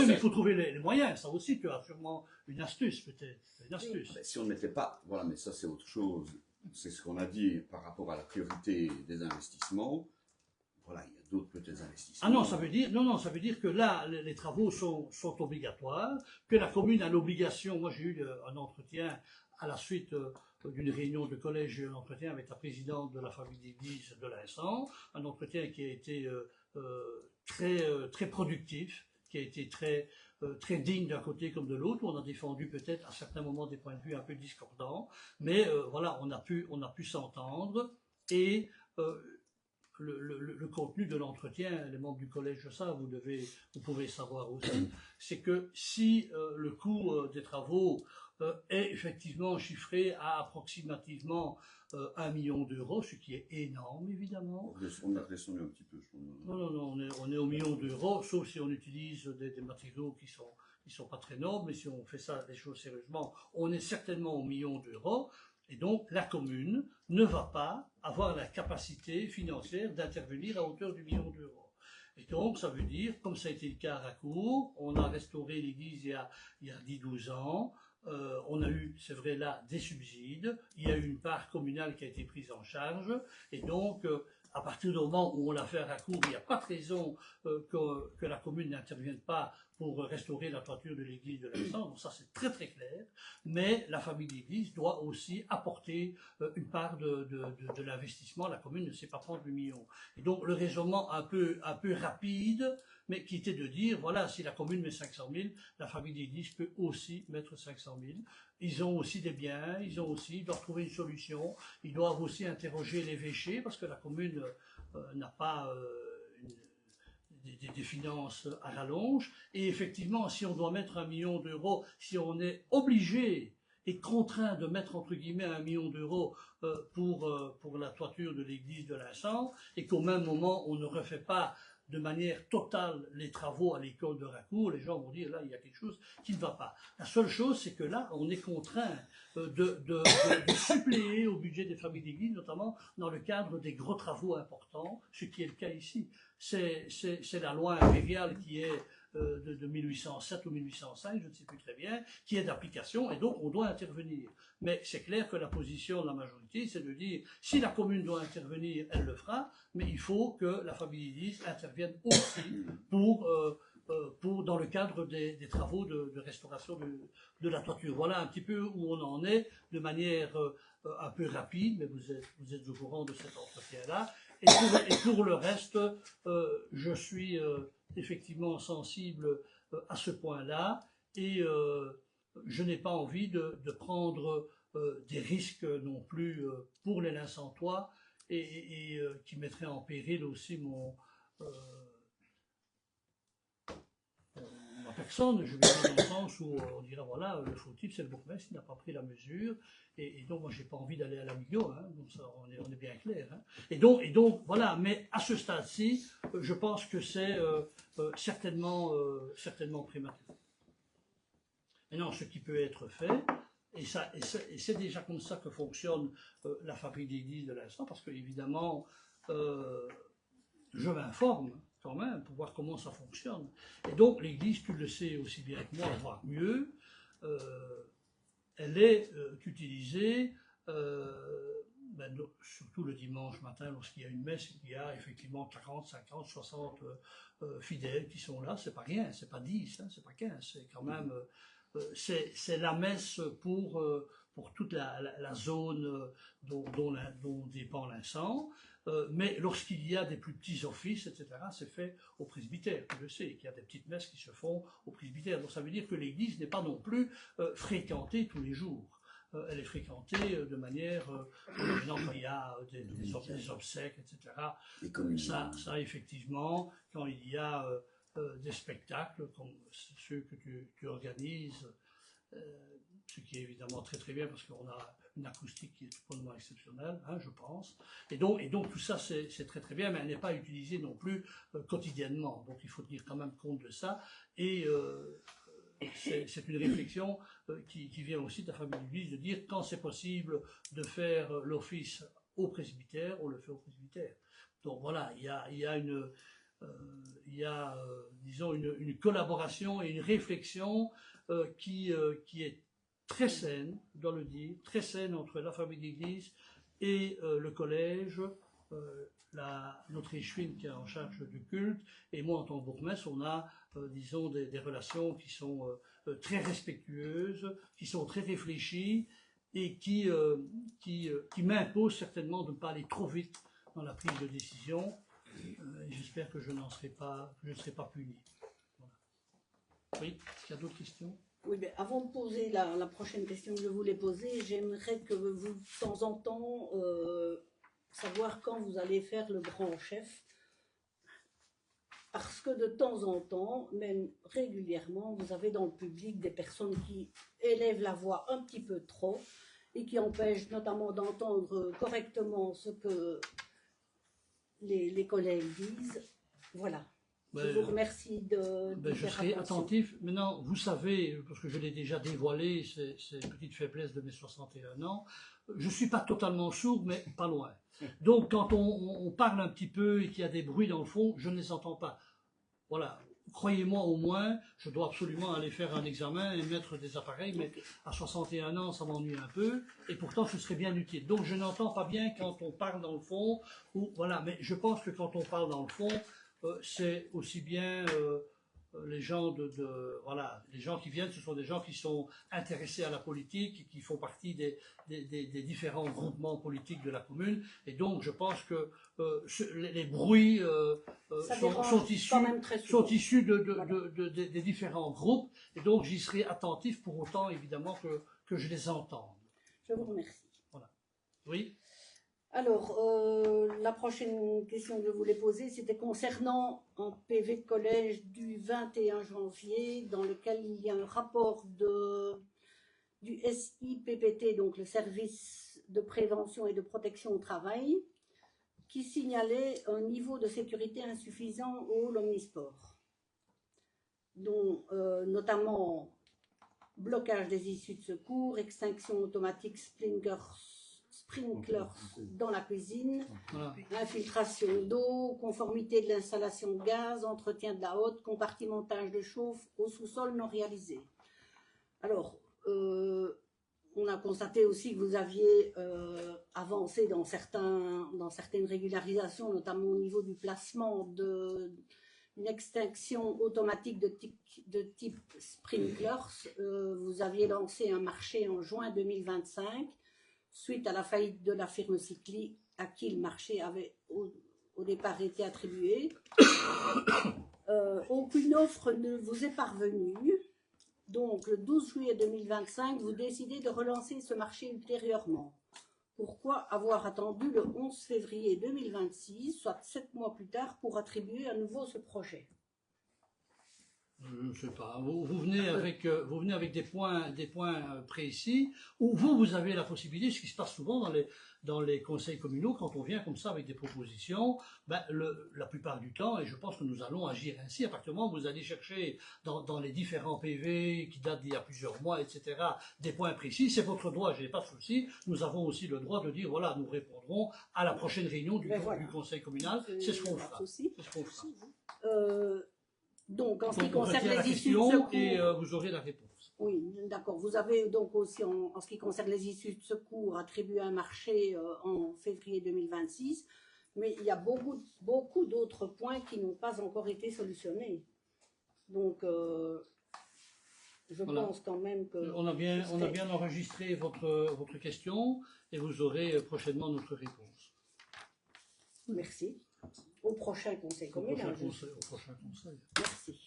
il faut trouver les moyens. Ça aussi, tu as sûrement une astuce, peut-être. Une astuce. Si on ne mettait pas... Voilà, mais ça, c'est autre chose. C'est ce qu'on a dit par rapport à la priorité des investissements. Voilà, il y a d'autres peut-être investissements. Ah non, ça veut dire que là, les travaux sont obligatoires, que la commune a l'obligation. Moi, j'ai eu un entretien à la suite d'une réunion de collège, j'ai eu un entretien avec la présidente de la famille d'église de l'Insent, un entretien qui a été très productif, qui a été très digne d'un côté comme de l'autre. On a défendu peut-être à certains moments des points de vue un peu discordants, mais voilà, on a pu s'entendre et le contenu de l'entretien, les membres du collège de ça, vous pouvez savoir aussi, c'est que si le coût des travaux est effectivement chiffré à approximativement 1 million d'euros, ce qui est énorme évidemment. On a descendu un petit peu. Non, on est au million d'euros, sauf si on utilise des matériaux qui sont pas très nobles, mais si on fait ça des choses sérieusement, on est certainement au million d'euros. Et donc, la commune ne va pas avoir la capacité financière d'intervenir à hauteur du million d'euros. Et donc, ça veut dire, comme ça a été le cas à Racour, on a restauré l'église il y a 10-12 ans, on a eu, c'est vrai là, des subsides, il y a eu une part communale qui a été prise en charge, et donc, à partir du moment où on l'a fait à Racour, il n'y a pas de raison que la commune n'intervienne pas pour restaurer la toiture de l'église de l'Insent. Donc ça, c'est très très clair. Mais la famille d'église doit aussi apporter une part de l'investissement. La commune ne sait pas prendre le million. Et donc, le raisonnement un peu rapide, mais qui était de dire, voilà, si la commune met 500 000, la famille d'église peut aussi mettre 500 000. Ils ont aussi des biens, ils doivent trouver une solution. Ils doivent aussi interroger l'évêché, parce que la commune n'a pas des finances à rallonge. Et effectivement, si on doit mettre 1 million d'euros, si on est obligé et contraint de mettre entre guillemets 1 million d'euros pour la toiture de l'église de l'Insent, et qu'au même moment on ne refait pas de manière totale les travaux à l'école de Racour, les gens vont dire là il y a quelque chose qui ne va pas. La seule chose, c'est que là on est contraint de suppléer au budget des familles d'église, notamment dans le cadre des gros travaux importants, ce qui est le cas ici. C'est la loi impériale qui est de 1807 ou 1805, je ne sais plus très bien, qui est d'application, et donc on doit intervenir. Mais c'est clair que la position de la majorité, c'est de dire, si la commune doit intervenir, elle le fera, mais il faut que la famille d'église intervienne aussi dans le cadre des travaux de restauration de la toiture. Voilà un petit peu où on en est, de manière un peu rapide, mais vous êtes au courant de cet entretien-là. Et pour le reste, je suis effectivement sensible à ce point-là, et je n'ai pas envie de prendre des risques non plus pour les Lincentois, et qui mettraient en péril aussi ma personne, je vais dire dans le sens où on dira, voilà, le fautif, c'est le bourgmestre, il n'a pas pris la mesure, et donc moi, j'ai pas envie d'aller à l'amigo, hein, donc ça, on est bien clair. Hein. Et donc, voilà, mais à ce stade-ci, je pense que c'est certainement prématuré. Maintenant, ce qui peut être fait, et c'est déjà comme ça que fonctionne la famille d'église de l'instant, parce que évidemment, je m'informe quand même pour voir comment ça fonctionne. Et donc l'église, tu le sais aussi bien que moi, voire mieux, elle est utilisée, surtout le dimanche matin, lorsqu'il y a une messe, il y a effectivement 40, 50, 60 fidèles qui sont là, c'est pas rien, c'est pas 10, hein, c'est pas 15, c'est quand même... c'est la messe pour toute la zone dont dépend l'encens, mais lorsqu'il y a des plus petits offices, etc., c'est fait au presbytère. Je sais qu'il y a des petites messes qui se font au presbytère, donc ça veut dire que l'église n'est pas non plus fréquentée tous les jours. Elle est fréquentée de manière, maintenant quand il y a des obsèques, etc., ça effectivement, quand il y a des spectacles comme ceux que tu organises, ce qui est évidemment très très bien parce qu'on a une acoustique qui est totalement exceptionnelle, hein, je pense. Et donc tout ça c'est très très bien, mais elle n'est pas utilisée non plus quotidiennement. Donc il faut tenir quand même compte de ça. Et c'est une réflexion qui vient aussi de la famille de l'Église, de dire quand c'est possible de faire l'office au presbytère, on le fait au presbytère. Donc voilà, il y a disons, une collaboration et une réflexion qui est très saine, je dois le dire, très saine entre la famille d'église et le collège, notre échevine qui est en charge du culte, et moi en tant que bourgmestre, on a, disons, des relations qui sont très respectueuses, qui sont très réfléchies, et qui m'imposent certainement de ne pas aller trop vite dans la prise de décision. J'espère que je ne serai pas puni. Voilà. Oui, est-ce qu'il y a d'autres questions? Oui, mais avant de poser la prochaine question que je voulais poser, j'aimerais que vous, de temps en temps, savoir quand vous allez faire le grand chef. Parce que de temps en temps, même régulièrement, vous avez dans le public des personnes qui élèvent la voix un petit peu trop et qui empêchent notamment d'entendre correctement ce que les collègues disent. Voilà. Je vous remercie de je serai attentif. Maintenant, vous savez, parce que je l'ai déjà dévoilé, c'est une petite faiblesse de mes 61 ans, je ne suis pas totalement sourd, mais pas loin. Donc, quand on parle un petit peu et qu'il y a des bruits dans le fond, je ne les entends pas. Voilà. Croyez-moi au moins, je dois absolument aller faire un examen et mettre des appareils, mais à 61 ans, ça m'ennuie un peu, et pourtant, ce serait bien utile. Donc, je n'entends pas bien quand on parle dans le fond, ou voilà. Mais je pense que quand on parle dans le fond, c'est aussi bien les gens voilà, les gens qui viennent, ce sont des gens qui sont intéressés à la politique, qui font partie des différents groupements politiques de la commune, et donc je pense que les bruits sont issus des différents groupes, et donc j'y serai attentif pour autant évidemment que je les entende. Je vous remercie. Voilà. Oui. Alors, la prochaine question que je voulais poser, c'était concernant un PV de collège du 21 janvier, dans lequel il y a un rapport du SIPPT, donc le service de prévention et de protection au travail, qui signalait un niveau de sécurité insuffisant au l'omnisport, dont notamment blocage des issues de secours, extinction automatique sprinklers dans la cuisine, voilà. Infiltration d'eau, conformité de l'installation de gaz, entretien de la haute, compartimentage de chauffe au sous-sol non réalisé. Alors, on a constaté aussi que vous aviez avancé dans certaines régularisations, notamment au niveau du placement d'une extinction automatique de type sprinklers. Vous aviez lancé un marché en juin 2025, suite à la faillite de la firme Cycli, à qui le marché avait au départ été attribué. Aucune offre ne vous est parvenue. Donc, le 12 juillet 2025, vous décidez de relancer ce marché ultérieurement. Pourquoi avoir attendu le 11 février 2026, soit 7 mois plus tard, pour attribuer à nouveau ce projet? Je ne sais pas. Vous venez avec des points précis, où vous avez la possibilité, ce qui se passe souvent dans les conseils communaux, quand on vient comme ça avec des propositions, la plupart du temps, et je pense que nous allons agir ainsi, à partir du moment où vous allez chercher dans les différents PV qui datent d'il y a plusieurs mois, etc., des points précis, c'est votre droit, je n'ai pas de souci. Nous avons aussi le droit de dire, voilà, nous répondrons à la prochaine réunion du conseil communal, c'est ce qu'on fera. Donc, en ce qui Donc, on concerne retient la les issues de question secours, et vous aurez la réponse. oui, d'accord. Vous avez donc aussi, en ce qui concerne les issues de secours, attribué un marché en février 2026, mais il y a beaucoup d'autres points qui n'ont pas encore été solutionnés. Donc, je pense quand même que... On a bien enregistré votre question et vous aurez prochainement notre réponse. Merci. Au prochain conseil communal. Au prochain conseil. Merci.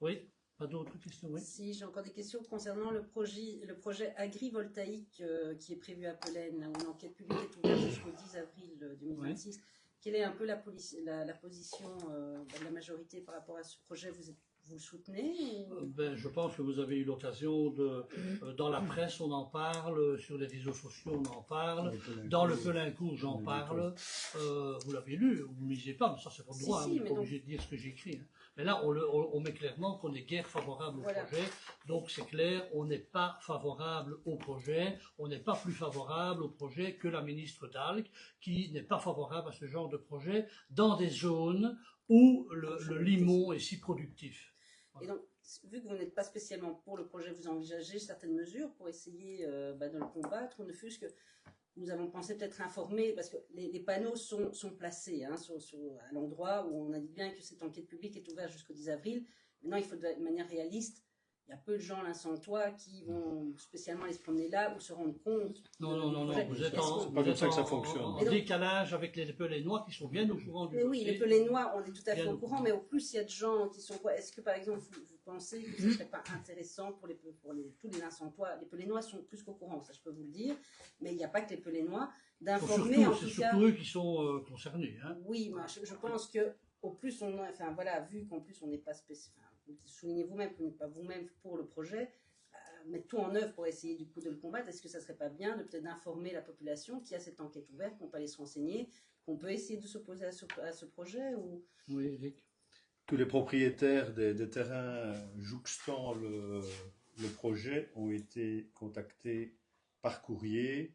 Oui, pas d'autres questions, oui. Si, j'ai encore des questions concernant le projet agrivoltaïque qui est prévu à Pelaine, où l'enquête publique est ouverte jusqu'au 10 avril 2026. Oui. Quelle est un peu la position de la majorité par rapport à ce projet? Vous le soutenez ou... Je pense que vous avez eu l'occasion dans la presse on en parle, sur les réseaux sociaux on en parle, dans le Pelincourt j'en parle, vous l'avez lu, vous ne lisez pas, mais ça c'est votre droit, vous n'êtes pas obligé de dire ce que j'écris. Hein. Mais là on met clairement qu'on est guère favorable au projet, donc c'est clair, on n'est pas favorable au projet, on n'est pas plus favorable au projet que la ministre Dalk, qui n'est pas favorable à ce genre de projet dans des zones où le limon est si productif. Et donc, vu que vous n'êtes pas spécialement pour le projet, vous envisagez certaines mesures pour essayer de le combattre, ou ne fût-ce que nous avons pensé peut-être informer, parce que les panneaux sont placés à l'endroit où on indique bien que cette enquête publique est ouverte jusqu'au 10 avril. Maintenant, il faut de manière réaliste. Il y a peu de gens, l'Insantois, qui vont spécialement aller se promener là ou se rendre compte. Non, vous êtes en décalage avec les Pelénois qui sont bien au courant du dossier. Oui, les Pelénois, on est tout à fait au courant, mais au plus il y a de gens qui sont quoi? Est-ce que par exemple, vous pensez que ce ne serait pas intéressant pour tous les Insantois? Les Pelénois sont plus qu'au courant, ça je peux vous le dire, mais il n'y a pas que les Pelénois, d'informer en tout cas. C'est surtout eux qui sont concernés. Hein. Oui, moi, je pense que au plus on a, enfin voilà, vu qu'en plus on n'est pas spécifique. Vous soulignez vous-même que vous n'êtes pas vous-même pour le projet, mettre tout en œuvre pour essayer du coup de le combattre. Est-ce que ça ne serait pas bien de peut-être d'informer la population qu'il y a cette enquête ouverte, qu'on peut aller se renseigner, qu'on peut essayer de s'opposer à ce projet ou... Oui, Eric. Tous les propriétaires des terrains jouxtant le projet ont été contactés par courrier,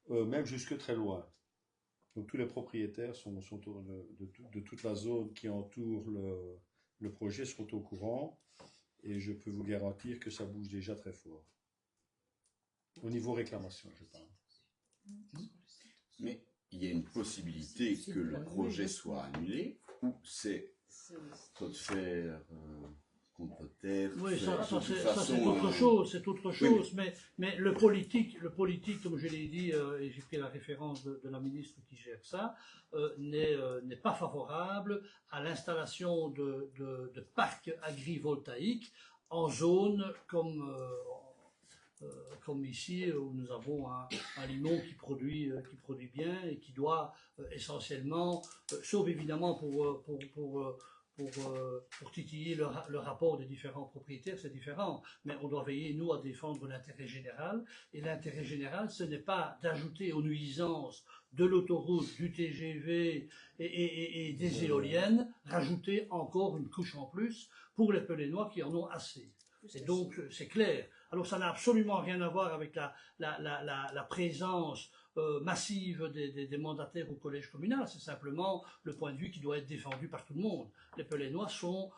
même jusque très loin. Donc tous les propriétaires de toute la zone qui entoure le projet sont au courant et je peux vous garantir que ça bouge déjà très fort. Au niveau réclamation, je parle. Mais il y a une possibilité que le projet soit annulé ou c'est pot de fer contre terre. Oui, ça c'est autre chose, oui. Mais le politique, comme je l'ai dit, et j'ai pris la référence de la ministre qui gère ça, n'est pas favorable à l'installation de parcs agrivoltaïques en zone comme ici où nous avons un limon qui produit bien et qui doit essentiellement, sauf évidemment pour titiller le rapport des différents propriétaires, c'est différent. Mais on doit veiller, nous, à défendre l'intérêt général. Et l'intérêt général, ce n'est pas d'ajouter aux nuisances de l'autoroute, du TGV et des éoliennes, rajouter encore une couche en plus pour les Pelénois qui en ont assez. Et donc, c'est clair. Alors, ça n'a absolument rien à voir avec la présence massive des mandataires au collège communal. C'est simplement le point de vue qui doit être défendu par tout le monde. Les Pelénois sont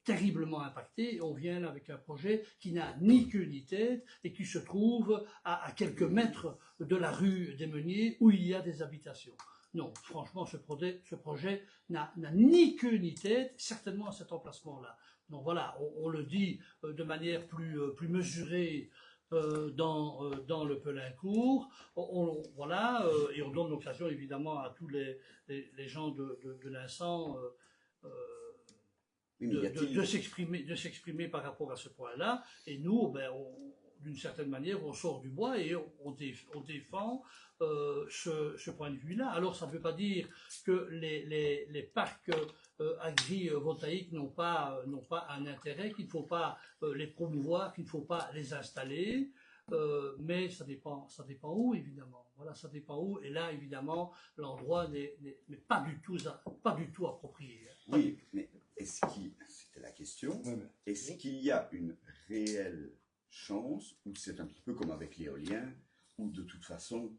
terriblement impactés et on vient là avec un projet qui n'a ni queue ni tête et qui se trouve à quelques mètres de la rue des Meuniers où il y a des habitations. Non, franchement, ce projet n'a ni queue ni tête, certainement à cet emplacement-là. Donc voilà, on le dit de manière plus mesurée dans le Pelincourt. Voilà, et on donne l'occasion évidemment à tous les gens de l'Insan de s'exprimer par rapport à ce point-là. Et nous, d'une certaine manière, on sort du bois et on défend ce point de vue-là. Alors, ça ne veut pas dire que les parcs agrivoltaïques n'ont pas un intérêt, qu'il ne faut pas les promouvoir, qu'il ne faut pas les installer, mais ça dépend où, évidemment. Voilà, ça dépend où. Et là, évidemment, l'endroit n'est pas du tout approprié. Oui, mais c'était la question, est-ce qu'il y a une réelle chance, ou c'est un petit peu comme avec l'éolien, où de toute façon,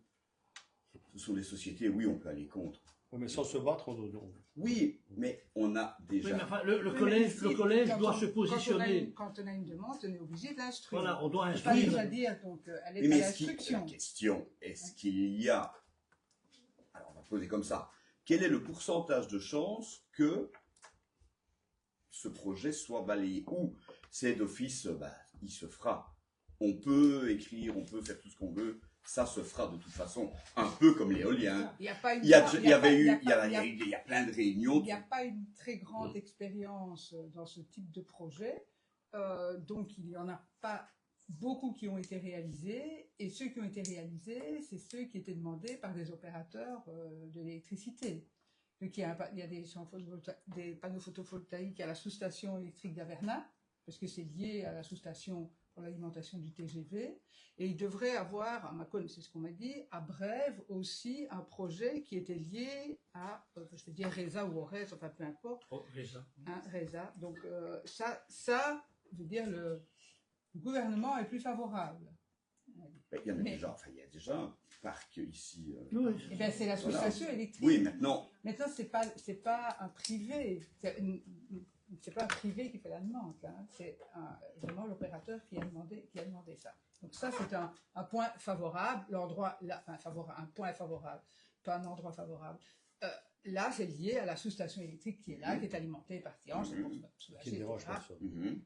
ce sont des sociétés, oui, on peut aller contre. Oui, mais sans se battre, on... Oui, mais on a déjà... Oui, mais enfin, le collège doit se positionner. Quand on a une demande, on est obligé de l'instruire. Voilà, on doit Pas instruire. déjà dire, donc, elle est Oui, à mais l'instruction. la question, est-ce qu'il y a... Alors, on va poser comme ça. Quel est le pourcentage de chances que ce projet soit balayé? Ou c'est d'office, il se fera. On peut écrire, on peut faire tout ce qu'on veut, ça se fera de toute façon, un peu comme l'éolien. Il y a plein de réunions. Il n'y a pas une très grande expérience dans ce type de projet, donc il n'y en a pas beaucoup qui ont été réalisés, et ceux qui ont été réalisés, c'est ceux qui étaient demandés par des opérateurs de l'électricité. Donc il y a des panneaux photovoltaïques à la sous-station électrique d'Averna, parce que c'est lié à la sous-station pour l'alimentation du TGV, et il devrait avoir, à ma connaissance, c'est ce qu'on m'a dit, à Brève aussi un projet qui était lié à, je vais dire Reza ou Orez, enfin peu importe. Oh, Reza. Hein, Reza. Donc ça, je veux dire, le gouvernement est plus favorable. Il y a déjà un parc ici. Oui. Eh bien, c'est la sous-station électrique. Oui, maintenant. Maintenant, c'est pas un privé. C'est pas un privé qui fait la demande. Hein. C'est vraiment l'opérateur qui a demandé ça. Donc ça, c'est un point favorable. L'endroit, un point favorable, pas un endroit favorable. Là, c'est lié à la sous-station électrique qui est là, qui est alimentée par Tihange. Qui ne dérange personne.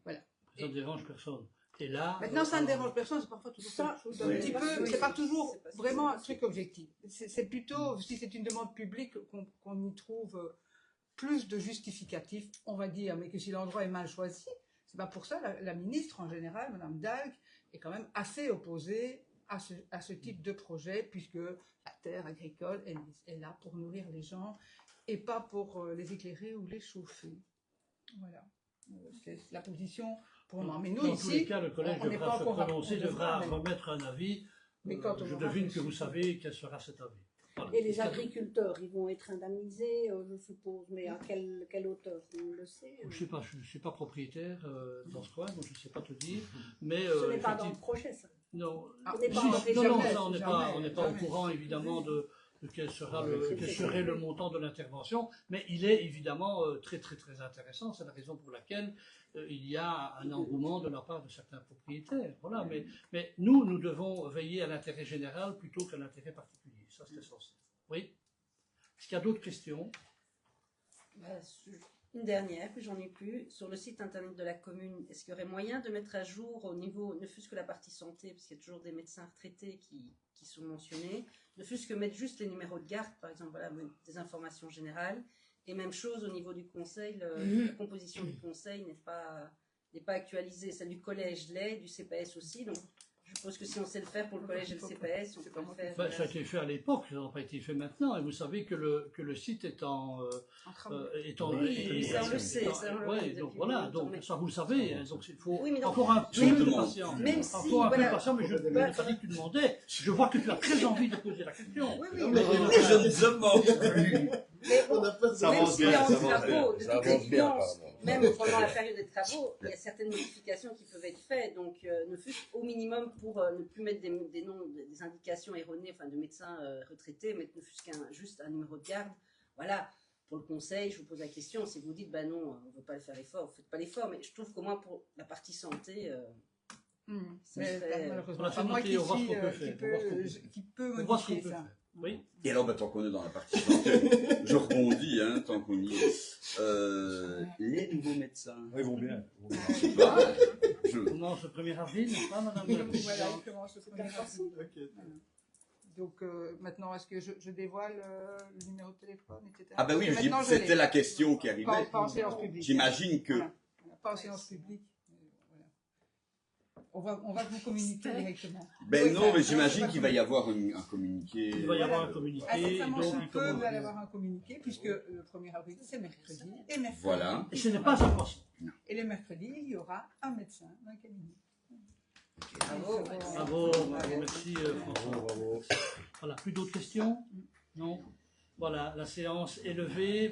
Voilà. Ça ne dérange personne. Et là, maintenant, ça ne dérange personne, c'est parfois toujours ça. Un petit peu, c'est pas toujours vraiment un truc objectif. C'est plutôt, si c'est une demande publique, qu'on y trouve plus de justificatifs, on va dire, mais que si l'endroit est mal choisi, c'est pas pour ça, la ministre en général, Madame Dalg, est quand même assez opposée à ce type de projet, puisque la terre agricole est là pour nourrir les gens et pas pour les éclairer ou les chauffer. Voilà. C'est la position pour le moment. Mais nous, dans ici, tous les cas, le collège on n'est devra pas se encore prononcer, devra remettre un avis. Mais quand on je aura devine que reçu vous savez quel sera cet avis. Voilà. Et les agriculteurs, ils vont être indemnisés, je suppose, mais à quelle hauteur, on le sait? Je ne suis pas propriétaire dans ce coin, donc je ne sais pas te dire. Mais, ce n'est pas dans le projet, ça. Non, On n'est pas on n'est pas au courant, évidemment, de quel serait le montant de l'intervention, mais il est évidemment très très très intéressant. C'est la raison pour laquelle il y a un engouement de la part de certains propriétaires. Voilà, mais nous devons veiller à l'intérêt général plutôt qu'à l'intérêt particulier. Ça, c'est essentiel. Oui. Est-ce qu'il y a d'autres questions? Une dernière, puis j'en ai plus. Sur le site internet de la commune, est-ce qu'il y aurait moyen de mettre à jour au niveau, ne fût-ce que la partie santé, parce qu'il y a toujours des médecins retraités qui sont mentionnés, ne fût-ce que mettre juste les numéros de garde, par exemple, voilà, des informations générales. Et même chose au niveau du conseil, la composition du conseil n'est pas actualisée. Celle du collège l'est, du CPS aussi. Donc, je suppose que si on sait le faire pour le collège et le CPS, on peut le faire. Ça a été fait à l'époque, ça n'a pas été fait maintenant. Et vous savez que le site est en oui, ça on le sait. Donc voilà, donc ça vous le savez. Donc il faut oui, encore un peu de patience. Encore un peu de patience, mais je n'ai pas dit que tu demandais. Je vois que tu as très envie de poser la question. Mais je ne demande plus. Mais bon, même s'il y a en travaux, de toute évidence, même pendant la période des travaux, il y a certaines modifications qui peuvent être faites. Donc, ne fût-ce au minimum pour ne plus mettre des noms, des indications erronées, enfin de médecins retraités, mais ne fût-ce juste un numéro de garde. Voilà. Pour le conseil, je vous pose la question. Si vous dites, bah non, on ne veut pas le faire l'effort, vous ne faites pas l'effort. Mais je trouve qu'au moins pour la partie santé, malheureusement, c'est moi qui peut modifier ça. Oui. Et alors, tant qu'on est dans la partie santé, je rebondis, tant qu'on y est. Les nouveaux médecins. Ils vont bien. On commence le 1er avril, n'est-ce pas, madame? Voilà, il commence le 1er avril. Donc maintenant, est-ce que je dévoile le numéro de téléphone, etc. Ah ben oui, c'était la question qui arrivait. Pas en séance publique. J'imagine que... Pas en séance publique. On va vous communiquer directement. Ben Oui, non, ça, mais ça, j'imagine c'est pas qu'il va y avoir un communiqué. Il va y avoir un communiqué. Incessamment donc, sous peu, vous allez avoir un communiqué, puisque le 1er avril, c'est mercredi. Et mercredi, Voilà. Et ce n'est pas un poisson. et les mercredis, il y aura un médecin dans le cabinet. Bravo, merci François. Bravo. Voilà, plus d'autres questions? Non? Voilà, la séance est levée.